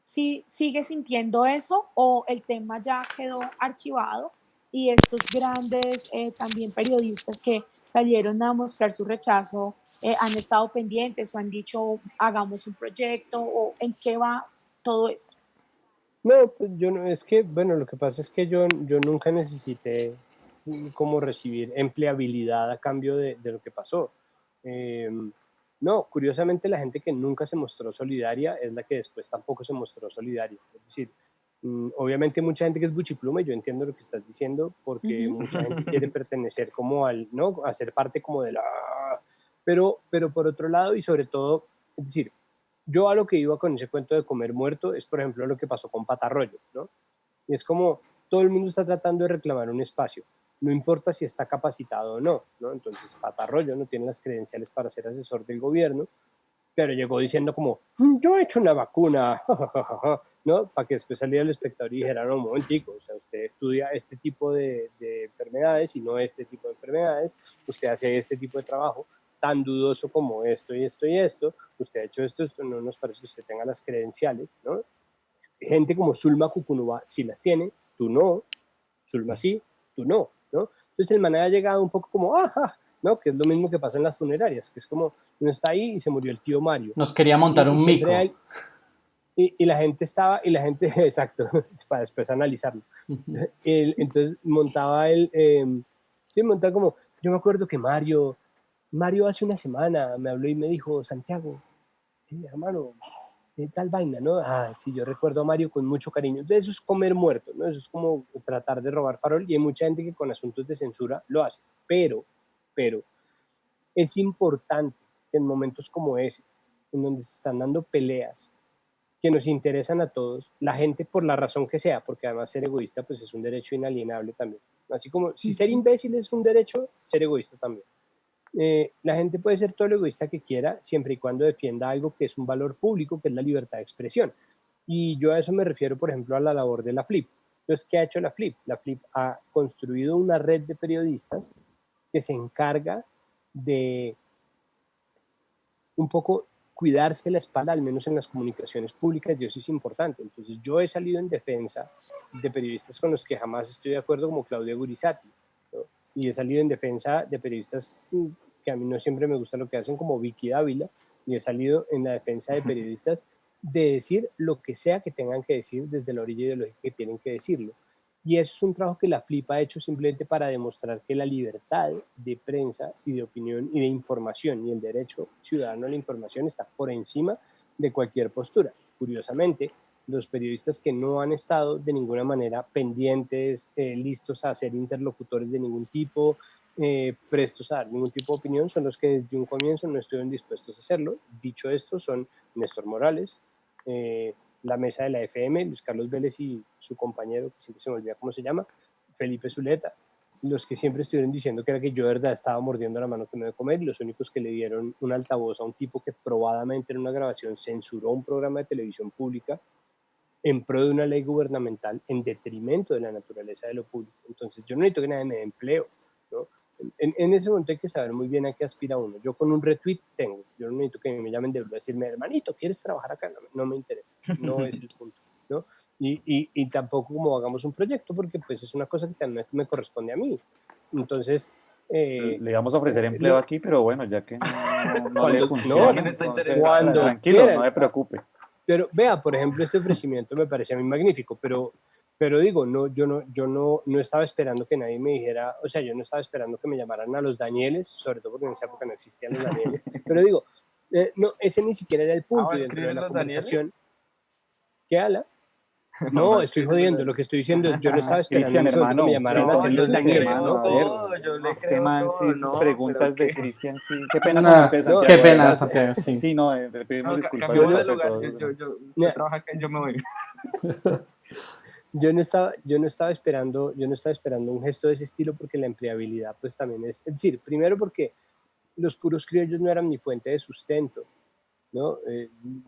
sí sigue sintiendo eso o el tema ya quedó archivado y estos grandes también periodistas que salieron a mostrar su rechazo han estado pendientes o han dicho hagamos un proyecto o en qué va todo eso. No, pues yo no, es que, bueno, lo que pasa es que yo nunca necesité como recibir empleabilidad a cambio de lo que pasó. No, curiosamente la gente que nunca se mostró solidaria es la que después tampoco se mostró solidaria. Es decir, obviamente mucha gente que es buchipluma, y yo entiendo lo que estás diciendo, porque mucha gente quiere pertenecer como al, ¿no? A ser parte como de la... pero por otro lado, y sobre todo, es decir, yo a lo que iba con ese cuento de comer muerto es, por ejemplo, lo que pasó con Patarroyo, ¿no? Y es como todo el mundo está tratando de reclamar un espacio, no importa si está capacitado o no, ¿no? Entonces Patarroyo no tiene las credenciales para ser asesor del gobierno, pero llegó diciendo como, yo he hecho una vacuna, ¿no? Para que después saliera el espectador y dijera, no, un momentico, o sea, usted estudia este tipo de enfermedades y no este tipo de enfermedades, usted hace este tipo de trabajo tan dudoso como esto y esto y esto, usted ha hecho esto, no nos parece que usted tenga las credenciales, ¿no? Gente como Zulma Cucunúa sí las tiene, tú no, Zulma sí, tú no, ¿no? Entonces el man ha llegado un poco como, ajá, ¿no? Que es lo mismo que pasa en las funerarias, que es como, uno está ahí y se murió el tío Mario. Nos quería montar un mico. Y la gente estaba, y la gente, exacto, para después analizarlo. Entonces montaba sí, montaba como, yo me acuerdo que Mario hace una semana me habló y me dijo, Santiago, hermano, tal vaina, ¿no? Ah, sí, yo recuerdo a Mario con mucho cariño. Entonces, eso es comer muerto, ¿no? Eso es como tratar de robar farol y hay mucha gente que con asuntos de censura lo hace. Pero es importante que en momentos como ese, en donde se están dando peleas que nos interesan a todos, la gente por la razón que sea, porque además ser egoísta pues es un derecho inalienable también. Así como si ser imbécil es un derecho, ser egoísta también. La gente puede ser todo lo egoísta que quiera, siempre y cuando defienda algo que es un valor público, que es la libertad de expresión. Y yo a eso me refiero, por ejemplo, a la labor de la FLIP. Entonces, ¿qué ha hecho la FLIP? La FLIP ha construido una red de periodistas que se encarga de un poco cuidarse la espalda, al menos en las comunicaciones públicas, y eso es importante. Entonces, yo he salido en defensa de periodistas con los que jamás estoy de acuerdo, como Claudia Gurizati, ¿no? y he salido en defensa de periodistas que a mí no siempre me gusta lo que hacen, como Vicky Dávila, y he salido en la defensa de periodistas de decir lo que sea que tengan que decir desde la orilla ideológica que tienen que decirlo. Y eso es un trabajo que la FLIP ha hecho simplemente para demostrar que la libertad de prensa y de opinión y de información y el derecho ciudadano a la información está por encima de cualquier postura. Curiosamente, los periodistas que no han estado de ninguna manera pendientes, listos a ser interlocutores de ningún tipo, prestos a dar ningún tipo de opinión, son los que desde un comienzo no estuvieron dispuestos a hacerlo. Dicho esto, son Néstor Morales, la mesa de la FM, Luis Carlos Vélez y su compañero, que siempre se me olvida cómo se llama, Felipe Zuleta, los que siempre estuvieron diciendo que era que yo de verdad estaba mordiendo la mano que me debe comer, y los únicos que le dieron un altavoz a un tipo que probadamente en una grabación censuró un programa de televisión pública en pro de una ley gubernamental en detrimento de la naturaleza de lo público. Entonces yo no necesito que nadie me dé empleo, ¿no? En ese momento hay que saber muy bien a qué aspira uno. Yo con un retweet tengo, yo no necesito que me llamen de decirme, hermanito, ¿quieres trabajar acá? No me interesa, no es el punto, ¿no? Y tampoco como hagamos un proyecto, porque pues es una cosa que también me corresponde a mí. Entonces... le vamos a ofrecer empleo aquí, pero bueno, ya que no le funciona, ¿quién está entonces, interesado? tranquilo, quieran. no me preocupe. Pero vea, por ejemplo, este ofrecimiento me parece a mí magnífico, pero digo, no, yo no estaba esperando que nadie me dijera, o sea, yo no estaba esperando que me llamaran a los Danieles, sobre todo porque en esa época no existían los Danieles, pero digo, no, ese ni siquiera era el punto, y dentro de la conversación, ¿qué ala? No, estoy jodiendo, lo que estoy diciendo es, yo no estaba esperando Cristian, en ese momento que me hermano, llamaran a No, hacer yo los le precísese, Danieles, creo hermano, ¿no? a ver, todo, yo le este creo man, todo, sí, no, preguntas pero de ¿qué? Cristian, sí, qué pena con usted, No, Santiago, qué de pena, verdad. Santiago, sí. Sí, no, le pedimos No, disculpas de cambiamos de parte de lugar, todos. usted trabaja acá y yo me voy. yo no estaba esperando un gesto de ese estilo, porque la empleabilidad pues también es decir, primero porque los puros criollos no eran mi fuente de sustento, ¿no?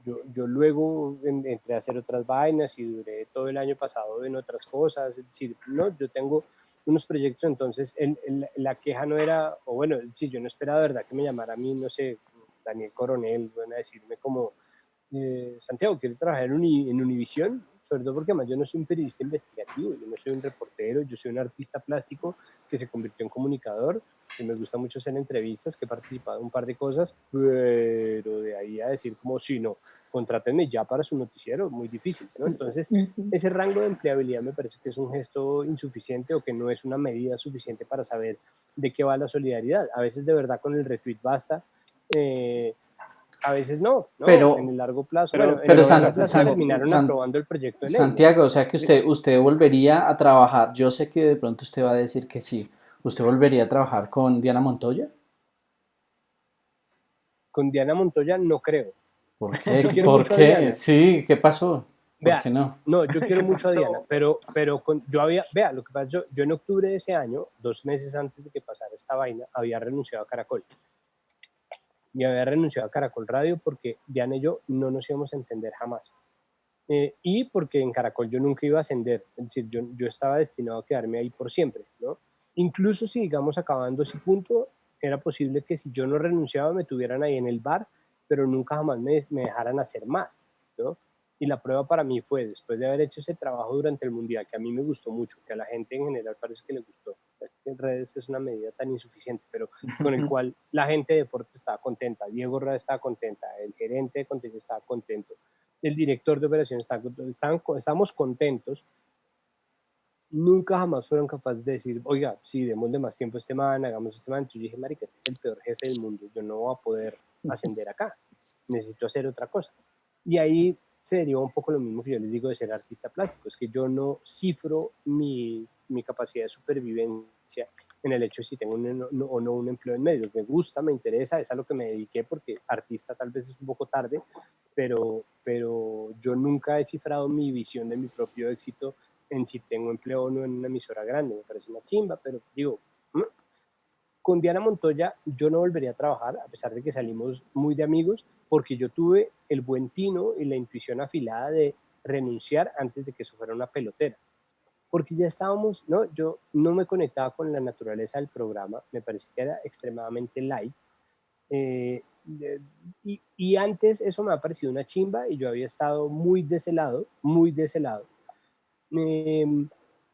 Yo luego entré a hacer otras vainas y duré todo el año pasado en otras cosas, es decir, ¿no? Yo tengo unos proyectos, entonces la queja no era, o bueno, si yo no esperaba de verdad que me llamara a mí, no sé, Daniel Coronel, van a decirme como, Santiago, ¿quiere trabajar en Univisión? Sobre todo porque además yo no soy un periodista investigativo, yo no soy un reportero, yo soy un artista plástico que se convirtió en comunicador, que me gusta mucho hacer entrevistas, que he participado en un par de cosas, pero de ahí a decir como, si no, contrátenme ya para su noticiero, muy difícil, ¿no? Entonces, ese rango de empleabilidad me parece que es un gesto insuficiente, o que no es una medida suficiente para saber de qué va la solidaridad. A veces de verdad con el retweet basta, a veces no, en Pero, el largo plazo, Pero, bueno, en el pero largo venga, plazo Santiago, terminaron aprobando el proyecto de ley, ¿no? Santiago, o sea que usted volvería a trabajar, yo sé que de pronto usted va a decir que sí, ¿usted volvería a trabajar con Diana Montoya? Con Diana Montoya no creo. ¿Por Yo qué? quiero ¿Por mucho a qué? Diana. Sí, ¿qué pasó? ¿Por Vea, qué no? no, yo quiero ¿Qué mucho a Diana, pasó? pero vea, lo que pasa, yo en octubre de ese año, 2 meses antes de que pasara esta vaina, había renunciado a Caracol. Y había renunciado a Caracol Radio porque Diana y yo no nos íbamos a entender jamás. Y porque en Caracol yo nunca iba a ascender, es decir, yo estaba destinado a quedarme ahí por siempre, ¿no? Incluso si, digamos, acabando ese punto, era posible que si yo no renunciaba me tuvieran ahí en el bar, pero nunca jamás me dejaran hacer más, ¿no? Y la prueba para mí fue, después de haber hecho ese trabajo durante el Mundial, que a mí me gustó mucho, que a la gente en general parece que le gustó, es que en redes es una medida tan insuficiente, pero con el cual la gente de deportes estaba contenta, Diego Rada estaba contenta, el gerente de contenido estaba contento, el director de operaciones estábamos contentos, nunca jamás fueron capaces de decir, oiga, sí, démosle más tiempo a este man, hagamos este man. Entonces yo dije, marica, este es el peor jefe del mundo, yo no voy a poder ascender acá, necesito hacer otra cosa. Y ahí se deriva un poco lo mismo que yo les digo de ser artista plástico, es que yo no cifro mi capacidad de supervivencia en el hecho de si tengo o no un empleo en medios. Me gusta, me interesa, es a lo que me dediqué, porque artista tal vez es un poco tarde, pero yo nunca he cifrado mi visión de mi propio éxito en si tengo empleo o no en una emisora grande. Me parece una chimba, pero digo, con Diana Montoya yo no volvería a trabajar, a pesar de que salimos muy de amigos, porque yo tuve el buen tino y la intuición afilada de renunciar antes de que eso fuera una pelotera. Porque ya estábamos, ¿no? Yo no me conectaba con la naturaleza del programa, me parecía que era extremadamente light. Eh, y antes eso me ha parecido una chimba y yo había estado muy de ese lado, muy de ese lado. Eh,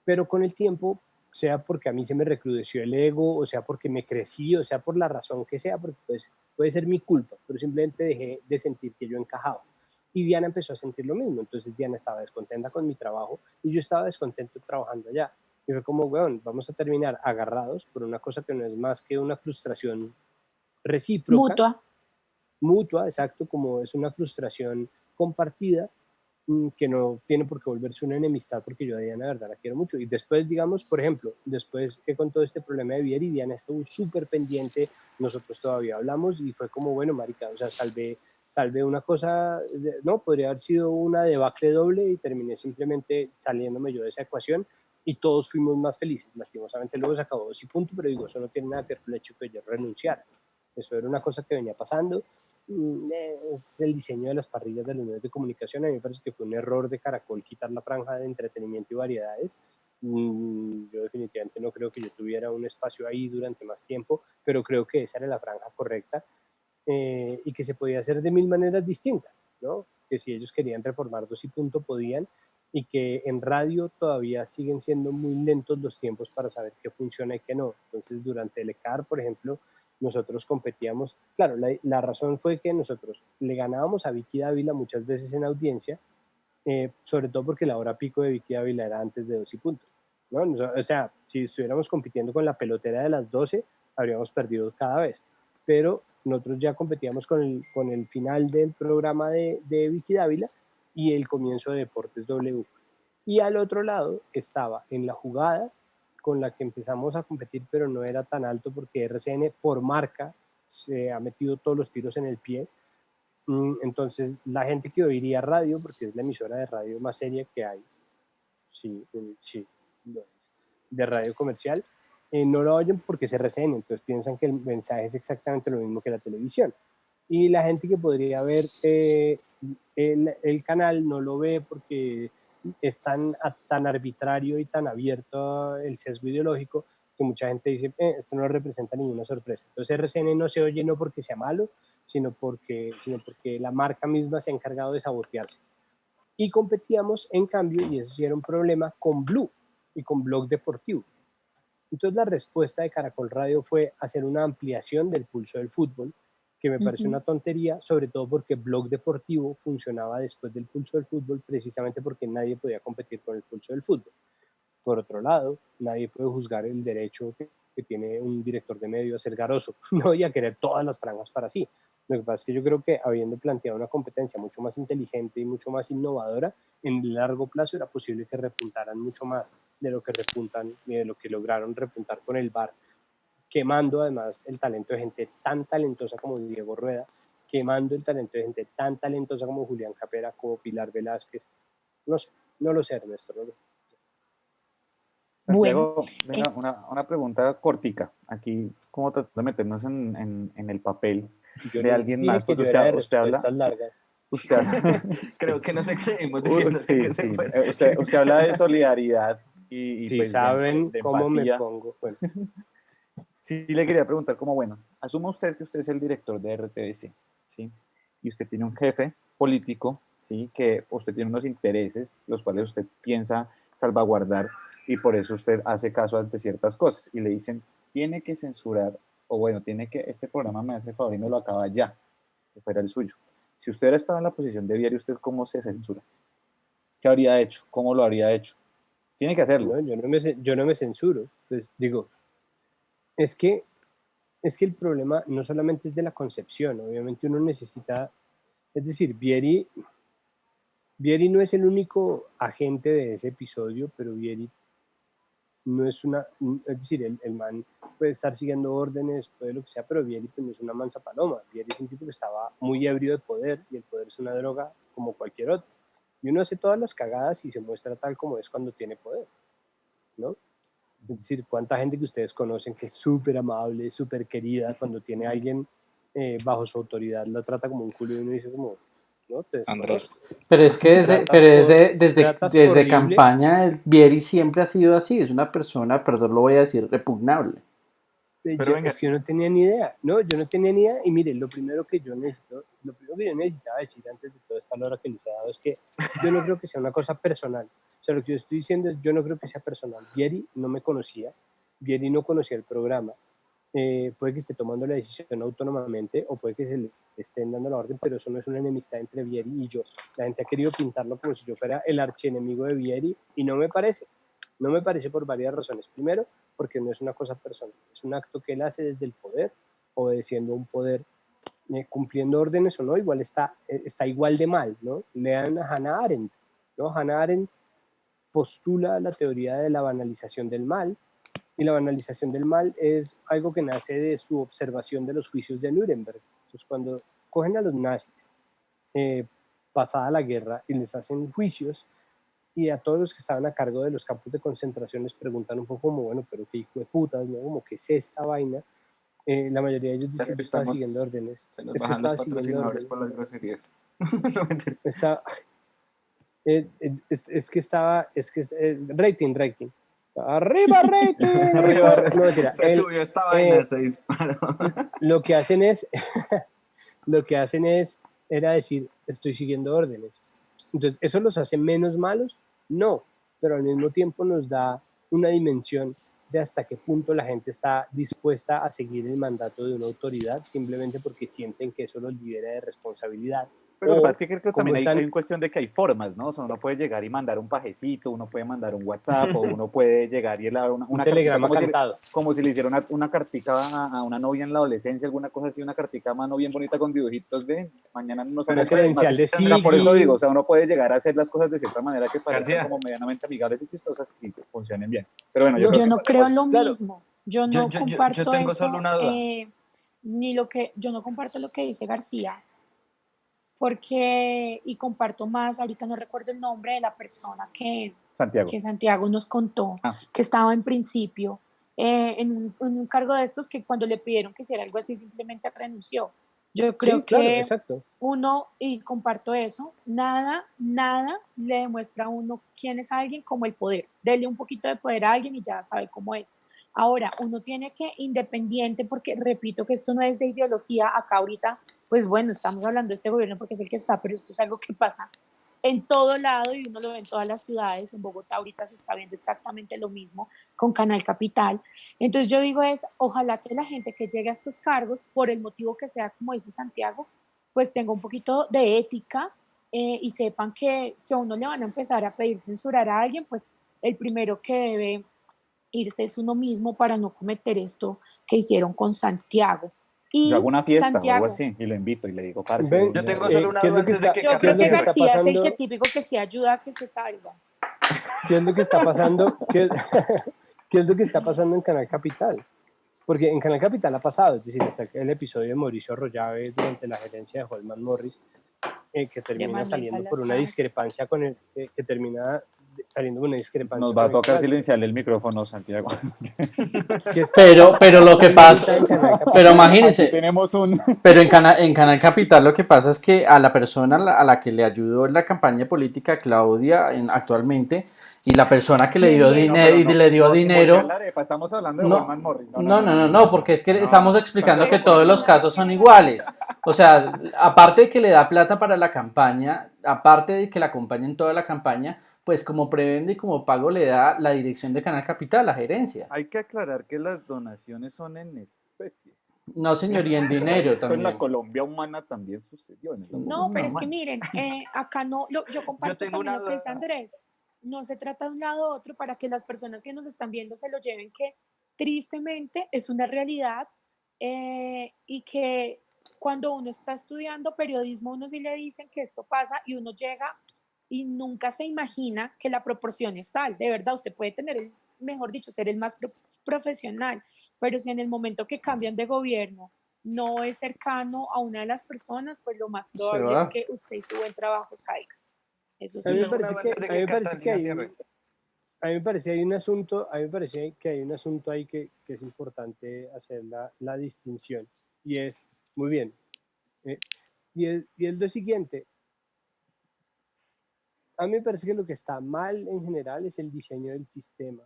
pero con el tiempo sea porque a mí se me recrudeció el ego, o sea porque me crecí, o sea por la razón que sea, porque pues puede ser mi culpa, pero simplemente dejé de sentir que yo encajaba. Y Diana empezó a sentir lo mismo, entonces Diana estaba descontenta con mi trabajo y yo estaba descontento trabajando allá. Y fue como, weón, vamos a terminar agarrados por una cosa que no es más que una frustración recíproca, Mutua. mutua, exacto, como es una frustración compartida, que no tiene por qué volverse una enemistad, porque yo a Diana, la verdad, la quiero mucho. Y después, digamos, por ejemplo, después que con todo este problema de Vieri, Diana estuvo súper pendiente, nosotros todavía hablamos y fue como, bueno, marica, o sea, salvé una cosa, no, podría haber sido una debacle doble y terminé simplemente saliéndome yo de esa ecuación y todos fuimos más felices. Lastimosamente luego se acabó 2 y punto, pero digo, eso no tiene nada que ver con el hecho que yo renunciara. Eso era una cosa que venía pasando. El diseño de las parrillas de los medios de comunicación, a mí me parece que fue un error de Caracol quitar la franja de entretenimiento y variedades. Yo definitivamente no creo que yo tuviera un espacio ahí durante más tiempo, pero creo que esa era la franja correcta, y que se podía hacer de 1000 maneras distintas, ¿no? Que si ellos querían reformar 2 y punto podían, y que en radio todavía siguen siendo muy lentos los tiempos para saber qué funciona y qué no. Entonces durante el ECAR, por ejemplo, nosotros competíamos, claro, la razón fue que nosotros le ganábamos a Vicky Dávila muchas veces en audiencia, sobre todo porque la hora pico de Vicky Dávila era antes de 2 y punto, ¿no? O sea, si estuviéramos compitiendo con la pelotera de las 12, habríamos perdido cada vez, pero nosotros ya competíamos con el final del programa de Vicky Dávila y el comienzo de Deportes W. Y al otro lado estaba en la jugada con la que empezamos a competir, pero no era tan alto porque RCN por marca se ha metido todos los tiros en el pie. Entonces la gente que oiría radio, porque es la emisora de radio más seria que hay, sí, sí, de radio comercial, no lo oyen porque es RCN, entonces piensan que el mensaje es exactamente lo mismo que la televisión. Y la gente que podría ver el canal no lo ve porque es tan arbitrario y tan abierto el sesgo ideológico que mucha gente dice, esto no representa ninguna sorpresa. Entonces RCN no se oye no porque sea malo, sino porque la marca misma se ha encargado de sabotearse. Y competíamos, en cambio, y eso sí era un problema, con Blue y con Blog Deportivo. Entonces la respuesta de Caracol Radio fue hacer una ampliación del pulso del fútbol, que me parece una tontería, sobre todo porque Blog Deportivo funcionaba después del pulso del fútbol, precisamente porque nadie podía competir con el pulso del fútbol. Por otro lado, nadie puede juzgar el derecho que tiene un director de medio a ser garoso, no, y a querer todas las franjas para sí. Lo que pasa es que yo creo que habiendo planteado una competencia mucho más inteligente y mucho más innovadora, en el largo plazo era posible que repuntaran mucho más de lo que repuntan y de lo que lograron repuntar con el VAR, quemando además el talento de gente tan talentosa como Diego Rueda, quemando el talento de gente tan talentosa como Julián Capera, como Pilar Velázquez. No sé, no lo sé, Ernesto. No lo sé. Santiago, venga, una pregunta cortica. Aquí, ¿cómo tratando de meternos en el papel de alguien más? Porque usted habla... largas. Usted habla... Creo que nos excedimos diciendo sí, que sí. se Usted habla de solidaridad y si pues saben de cómo empatía. me pongo. Bueno. Sí, le quería preguntar como, bueno, asuma usted que usted es el director de RTBC, ¿sí? Y usted tiene un jefe político, ¿sí? Que usted tiene unos intereses, los cuales usted piensa salvaguardar, y por eso usted hace caso ante ciertas cosas, y le dicen, tiene que censurar, o bueno, este programa me hace favor y me lo acaba ya, que fuera el suyo. Si usted hubiera estado en la posición de Vieri, ¿usted cómo se censura? ¿Qué habría hecho? ¿Cómo lo habría hecho? Tiene que hacerlo. No, yo no me censuro. Pues digo, es que el problema no solamente es de la concepción, obviamente uno necesita, es decir, Vieri no es el único agente de ese episodio, pero Vieri no es es decir, el man puede estar siguiendo órdenes, puede lo que sea, pero Vieri pues no es una mansa paloma. Vieri es un tipo que estaba muy ebrio de poder, y el poder es una droga como cualquier otro. Y uno hace todas las cagadas y se muestra tal como es cuando tiene poder, ¿no? Es decir, cuánta gente que ustedes conocen que es súper amable, súper querida, cuando tiene a alguien bajo su autoridad, la trata como un culo y uno dice como, ¿no? Andrés. Pero es que desde horrible. campaña el Vieri siempre ha sido así, es una persona, perdón, lo voy a decir, repugnable. Pero venga. Es que yo no tenía ni idea, no, yo no tenía ni idea, y mire, lo primero que yo necesitaba decir antes de toda esta hora que les he dado es que yo no creo que sea una cosa personal, o sea, lo que yo estoy diciendo es, yo no creo que sea personal. Vieri no me conocía, Vieri no conocía el programa, puede que esté tomando la decisión autónomamente o puede que se le estén dando la orden, pero eso no es una enemistad entre Vieri y yo. La gente ha querido pintarlo como si yo fuera el archienemigo de Vieri y no me parece. No me parece por varias razones. Primero, porque no es una cosa personal, es un acto que él hace desde el poder, obedeciendo un poder, cumpliendo órdenes o no, igual está igual de mal, ¿no? Lean a Hannah Arendt, ¿no? Hannah Arendt postula la teoría de la banalización del mal, y la banalización del mal es algo que nace de su observación de los juicios de Nuremberg. Entonces, cuando cogen a los nazis, pasada la guerra, y les hacen juicios, y a todos los que estaban a cargo de los campos de concentración les preguntan un poco como, bueno, pero qué hijo de putas, ¿no? Como, ¿qué es esta vaina? La mayoría de ellos dicen que estaba siguiendo órdenes. Se nos bajan los patrocinadores por las groserías. No, mentira. Rating. ¡Arriba, rating! Arriba, no, mentira. Se subió esta vaina, se disparó. Lo que hacen es, era decir, estoy siguiendo órdenes. Entonces, ¿eso los hace menos malos? No, pero al mismo tiempo nos da una dimensión de hasta qué punto la gente está dispuesta a seguir el mandato de una autoridad simplemente porque sienten que eso los libera de responsabilidad. Pero lo que pasa es que creo que también hay una cuestión de que hay formas, ¿no? O sea, uno puede llegar y mandar un pajecito, uno puede mandar un WhatsApp, o uno puede llegar y dar una telegrama cantado. Como si le hiciera una cartica a una novia en la adolescencia, alguna cosa así, una cartica a mano bien bonita con dibujitos de mañana no somos credencial de sí. Por eso digo, o sea, uno puede llegar a hacer las cosas de cierta manera que parezcan como medianamente amigables y chistosas y que funcionen bien. Pero bueno, yo no creo lo mismo. Yo no yo comparto tengo eso, solo una duda. yo no comparto lo que dice García, porque, y comparto más, ahorita no recuerdo el nombre de la persona que Santiago nos contó, que estaba en principio en un cargo de estos, que cuando le pidieron que hiciera algo así simplemente renunció. Yo creo que uno, y comparto eso, nada le demuestra a uno quién es alguien como el poder. Dele un poquito de poder a alguien y ya sabe cómo es. Ahora, uno tiene que, independiente, porque repito que esto no es de ideología, acá ahorita, pues bueno, estamos hablando de este gobierno porque es el que está, pero esto es algo que pasa en todo lado y uno lo ve en todas las ciudades. En Bogotá ahorita se está viendo exactamente lo mismo con Canal Capital. Entonces yo digo ojalá que la gente que llegue a estos cargos, por el motivo que sea, como dice Santiago, pues tenga un poquito de ética y sepan que si a uno le van a empezar a pedir censurar a alguien, pues el primero que debe irse es uno mismo para no cometer esto que hicieron con Santiago. Y yo hago una fiesta Santiago, o algo así y lo invito y le digo, parce. Yo tengo solo una duda antes de que yo creo que García es el que típico que sí ayuda a que se salga. ¿Qué es lo que está pasando? ¿Qué es lo que está pasando en Canal Capital? Porque en Canal Capital ha pasado, es decir, está el episodio de Mauricio Arroyave durante la gerencia de Holman Morris, que termina saliendo por una discrepancia con el, que termina saliendo una discrepancia. Nos va a tocar silenciar el micrófono, Santiago. Pero lo que pasa, pero imagínense, tenemos pero en Canal Capital lo que pasa es que a la persona a la que le ayudó en la campaña política, Claudia, actualmente, y la persona que le dio dinero, estamos hablando de Holman Morris. No, porque es que estamos explicando que todos los casos son iguales. O sea, aparte de que le da plata para la campaña, aparte de que la acompaña en toda la campaña, pues como prebende y como pago le da la dirección de Canal Capital, la gerencia. Hay que aclarar que las donaciones son en especie. No, señoría, en dinero también. En la Colombia humana también sucedió. No, pero es que miren, acá no, yo comparto también lo que dice Andrés. No se trata de un lado u otro para que las personas que nos están viendo se lo lleven, que tristemente es una realidad y que cuando uno está estudiando periodismo, uno sí le dicen que esto pasa y uno llega y nunca se imagina que la proporción es tal. De verdad, usted puede tener mejor dicho, ser el más profesional, pero si en el momento que cambian de gobierno no es cercano a una de las personas, pues lo más probable es que usted y su buen trabajo salga. Eso sí. A mí me parece que hay un asunto ahí que es importante hacer la distinción, y es, muy bien, y es lo siguiente. A mí me parece que lo que está mal en general es el diseño del sistema.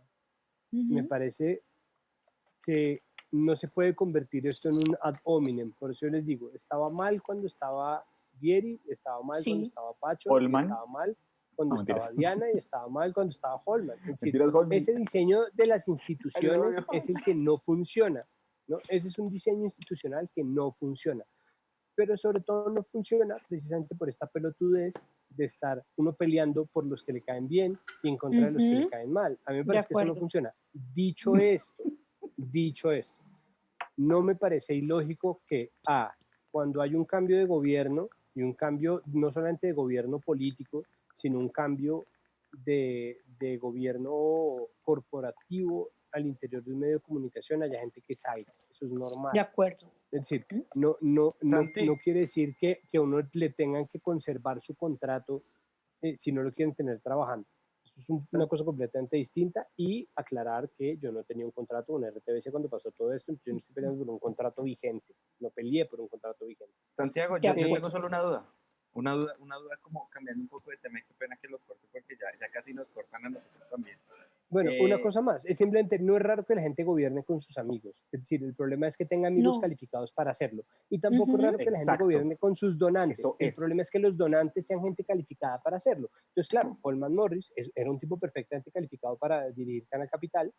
Me parece que no se puede convertir esto en un ad hominem. Por eso yo les digo, estaba mal cuando estaba Vieri, estaba mal cuando Sí, estaba Pacho, y Holman. estaba mal cuando No, estaba mentiras. Diana, y estaba mal cuando estaba Holman. Es decir, Mentiras, Holman. ese diseño de las Ay, instituciones no, es el que no funciona, ¿no? Ese es un diseño institucional que no funciona, pero sobre todo no funciona precisamente por esta pelotudez de estar uno peleando por los que le caen bien y en contra de los que le ujú, caen mal. A mí me de parece que eso no acuerdo. funciona. Dicho esto, no me parece ilógico que cuando hay un cambio de gobierno, y un cambio no solamente de gobierno político, sino un cambio de gobierno corporativo al interior de un medio de comunicación, haya gente que salga. Eso es De normal. acuerdo. Es decir, Ujú. Santi, no quiere decir que a uno le tengan que conservar su contrato si no lo quieren tener trabajando. Eso es una San- cosa completamente distinta, y aclarar que yo no tenía un contrato con RTBC cuando pasó todo esto, entonces yo no estoy peleando por un contrato vigente, no peleé por un contrato vigente. Santiago, De yo tengo acuerdo. solo una duda como cambiando un poco de tema, y qué pena que lo corte porque ya casi nos cortan a nosotros también. Bueno, una Eh, cosa más, es simplemente, no es raro que la gente gobierne con sus amigos, es decir, el problema es que tenga amigos No. calificados para hacerlo, y tampoco es Ujú, raro que la gente Exacto. gobierne con sus donantes, Eso el es. problema es que los donantes sean gente calificada para hacerlo. Entonces, claro, Holman Morris era un tipo perfectamente calificado para dirigir Canal Capital,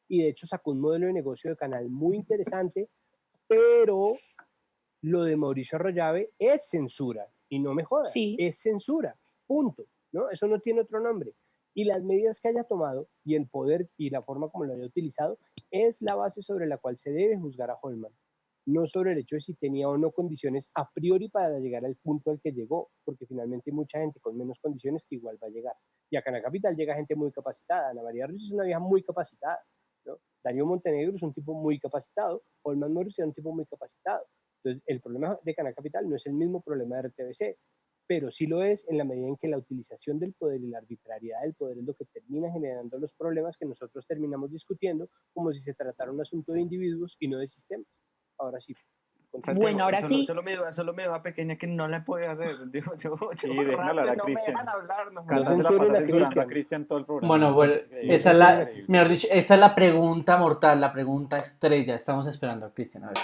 y de hecho sacó un modelo de negocio de canal muy interesante, pero lo de Mauricio Arroyave es censura, y no me jodas, sí, es censura, punto, ¿no? Eso no tiene otro nombre. Y las medidas que haya tomado y el poder y la forma como lo haya utilizado es la base sobre la cual se debe juzgar a Holman, no sobre el hecho de si tenía o no condiciones a priori para llegar al punto al que llegó, porque finalmente hay mucha gente con menos condiciones que igual va a llegar. Y acá en la capital llega gente muy capacitada. Ana María Ruiz es una vieja muy capacitada, ¿no? Darío Montenegro es un tipo muy capacitado, Holman Morris es un tipo muy capacitado. Entonces, el problema de Canal Capital no es el mismo problema de RTBC, pero sí lo es en la medida en que la utilización del poder y la arbitrariedad del poder es lo que termina generando los problemas que nosotros terminamos discutiendo como si se tratara un asunto de individuos y no de sistemas. Ahora sí, continúo. bueno, Santiago, ahora sí, solo me da pequeña que no la puede hacer. Digo, Sí, yo dejen hablar rato y a no me dejan Cristian. hablar, no me No Cata dejan se la censuren pasa a hablar. censurando a Cristian, Cristian todo el programa. Bueno, Eso es bueno, no increíble. esa es censuren a la, Cristian. mejor dicho, esa es la pregunta mortal, la pregunta estrella. Estamos esperando a Cristian. A ver.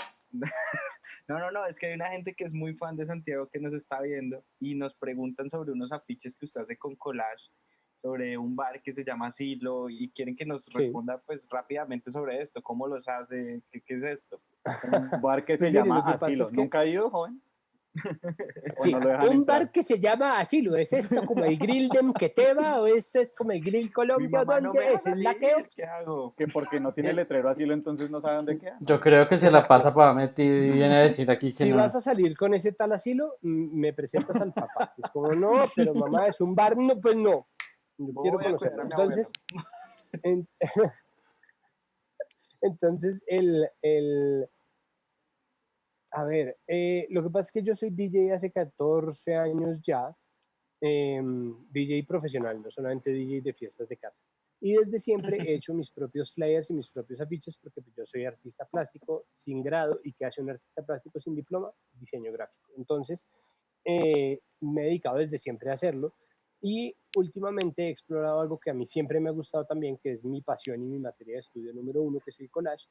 No, es que hay una gente que es muy fan de Santiago que nos está viendo y nos preguntan sobre unos afiches que usted hace con collage, sobre un bar que se llama Asilo, y quieren que nos Sí. responda pues rápidamente sobre esto, cómo los hace, qué es esto. Un bar que Pues se mire, llama lo que pasa Asilo. es que ¿Nunca ha ido, joven? ¿O sí, no lo dejan un bar entrar? que se llama Asilo, ¿es esto como el grill de Mqueteba o esto es como el grill Mi Colombia o mamá no dónde me deja es? ¿Es la que? salir, ¿qué hago? Que porque no tiene letrero Asilo, entonces no sabe dónde queda. Yo creo que se la Exacto. pasa para metido y viene a decir aquí que Si vas no. a salir con ese tal Asilo, me presentas al papá. Es como, no, pero mamá, es un bar, no, pues no, yo quiero Voy a cuidar conocerlo. a mi abuelo. En- entonces a ver, lo que pasa es que yo soy DJ hace 14 años ya, DJ profesional, no solamente DJ de fiestas de casa. Y desde siempre he hecho mis propios flyers y mis propios afiches porque pues, yo soy artista plástico sin grado. ¿Y qué hace un artista plástico sin diploma? Diseño gráfico. Entonces, me he dedicado desde siempre a hacerlo, y últimamente he explorado algo que a mí siempre me ha gustado también, que es mi pasión y mi materia de estudio número uno, que es el collage,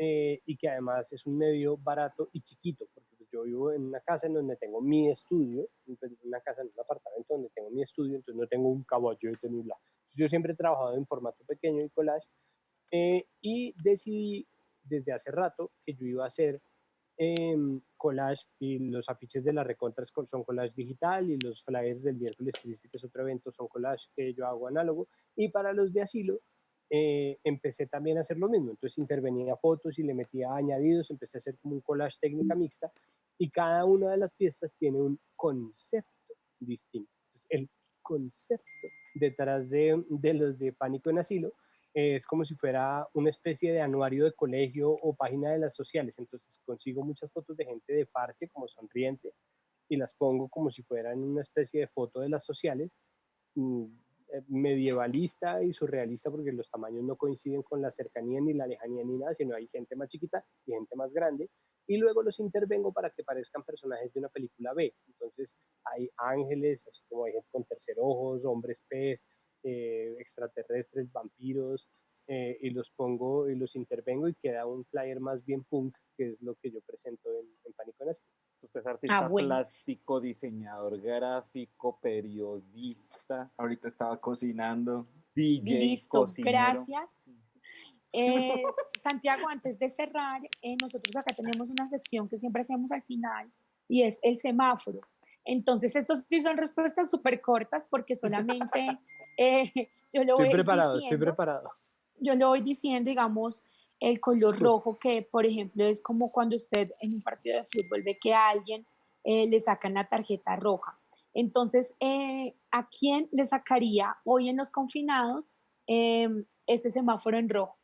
y que además es un medio barato y chiquito, porque pues, yo vivo en una casa en donde tengo mi estudio, pues, una casa en un apartamento donde tengo mi estudio, entonces no tengo un caballete ni bla. Yo siempre he trabajado en formato pequeño y collage, y decidí desde hace rato que yo iba a hacer collage, y los afiches de la recontra son collage digital, y los flyers del miércoles triste, que es otro evento, son collage que yo hago análogo, y para los de asilo empecé también a hacer lo mismo. Entonces intervenía fotos y le metía añadidos, empecé a hacer como un collage técnica mixta, y cada una de las piezas tiene un concepto distinto. Entonces, el concepto detrás de los de Pánico en Asilo es como si fuera una especie de anuario de colegio o página de las sociales. Entonces consigo muchas fotos de gente de parche, como sonriente, y las pongo como si fueran una especie de foto de las sociales, mm, medievalista y surrealista, porque los tamaños no coinciden con la cercanía ni la lejanía ni nada, sino hay gente más chiquita y gente más grande, y luego los intervengo para que parezcan personajes de una película B. Entonces hay ángeles, así como hay gente con tercer ojos, hombres pez, extraterrestres, vampiros, y los pongo y los intervengo y queda un flyer más bien punk, que es lo que yo presento en Pánico Nazi. Usted es artista plástico, diseñador gráfico, periodista. Ahorita estaba cocinando. DJ, Listo, cocinero. gracias. Santiago, antes de cerrar, nosotros acá tenemos una sección que siempre hacemos al final y es el semáforo. Entonces, estos sí son respuestas súper cortas porque solamente yo lo voy diciendo. Estoy preparado. Yo lo voy diciendo, digamos, el color rojo, que por ejemplo es como cuando usted en un partido de fútbol ve que a alguien le sacan la tarjeta roja. Entonces, ¿a quién le sacaría hoy en los confinados ese semáforo en rojo?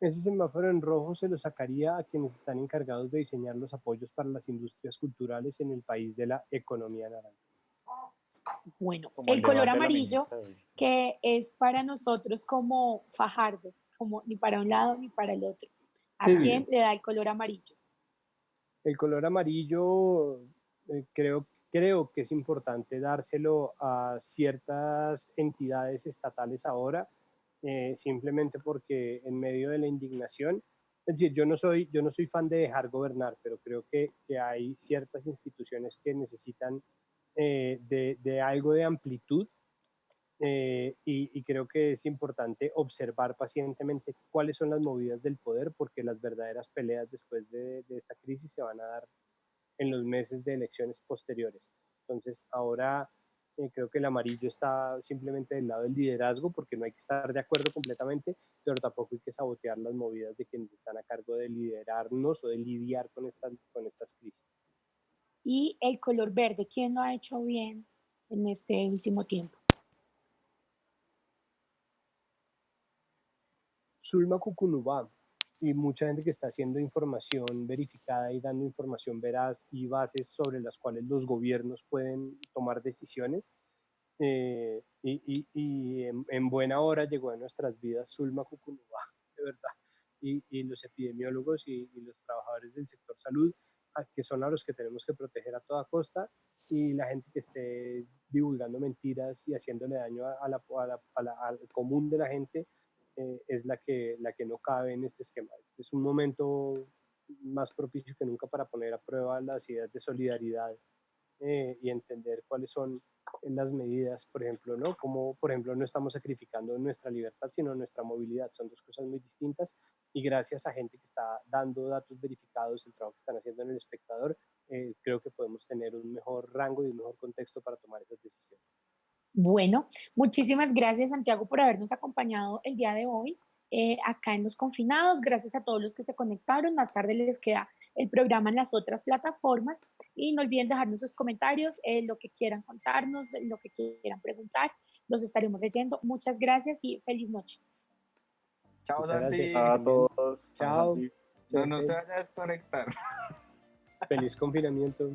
Ese semáforo en rojo se lo sacaría a quienes están encargados de diseñar los apoyos para las industrias culturales en el país de la economía naranja. Bueno, Como el color debate de la amarillo, ministra. que es para nosotros como Fajardo, como ni para un lado ni para el otro. ¿A Sí. quién le da el color amarillo? El color amarillo creo que es importante dárselo a ciertas entidades estatales ahora, simplemente porque en medio de la indignación, es decir, yo no soy fan de dejar gobernar, pero creo que hay ciertas instituciones que necesitan de algo de amplitud, y creo que es importante observar pacientemente cuáles son las movidas del poder, porque las verdaderas peleas después de esta crisis se van a dar en los meses de elecciones posteriores. Entonces, ahora creo que el amarillo está simplemente del lado del liderazgo, porque no hay que estar de acuerdo completamente, pero tampoco hay que sabotear las movidas de quienes están a cargo de liderarnos o de lidiar con estas crisis. Y el color verde, ¿quién lo ha hecho bien en este último tiempo? Zulma Cucunubá y mucha gente que está haciendo información verificada y dando información veraz y bases sobre las cuales los gobiernos pueden tomar decisiones. Y en buena hora llegó a nuestras vidas Zulma Cucunubá, de verdad. Y los epidemiólogos y los trabajadores del sector salud, que son a los que tenemos que proteger a toda costa, y la gente que esté divulgando mentiras y haciéndole daño al común de la gente, es la que no cabe en este esquema. Es un momento más propicio que nunca para poner a prueba las ideas de solidaridad, y entender cuáles son las medidas, por ejemplo, ¿no? Como, por ejemplo, no estamos sacrificando nuestra libertad, sino nuestra movilidad. Son dos cosas muy distintas, y gracias a gente que está dando datos verificados, el trabajo que están haciendo en El Espectador, creo que podemos tener un mejor rango y un mejor contexto para tomar esas decisiones. Bueno, muchísimas gracias, Santiago, por habernos acompañado el día de hoy acá en Los Confinados. Gracias a todos los que se conectaron. Más tarde les queda el programa en las otras plataformas. Y no olviden dejarnos sus comentarios, lo que quieran contarnos, lo que quieran preguntar. Los estaremos leyendo. Muchas gracias y feliz noche. Chao, Muchas Santi. gracias. A todos. Chao. No se vaya a desconectar. Feliz confinamiento.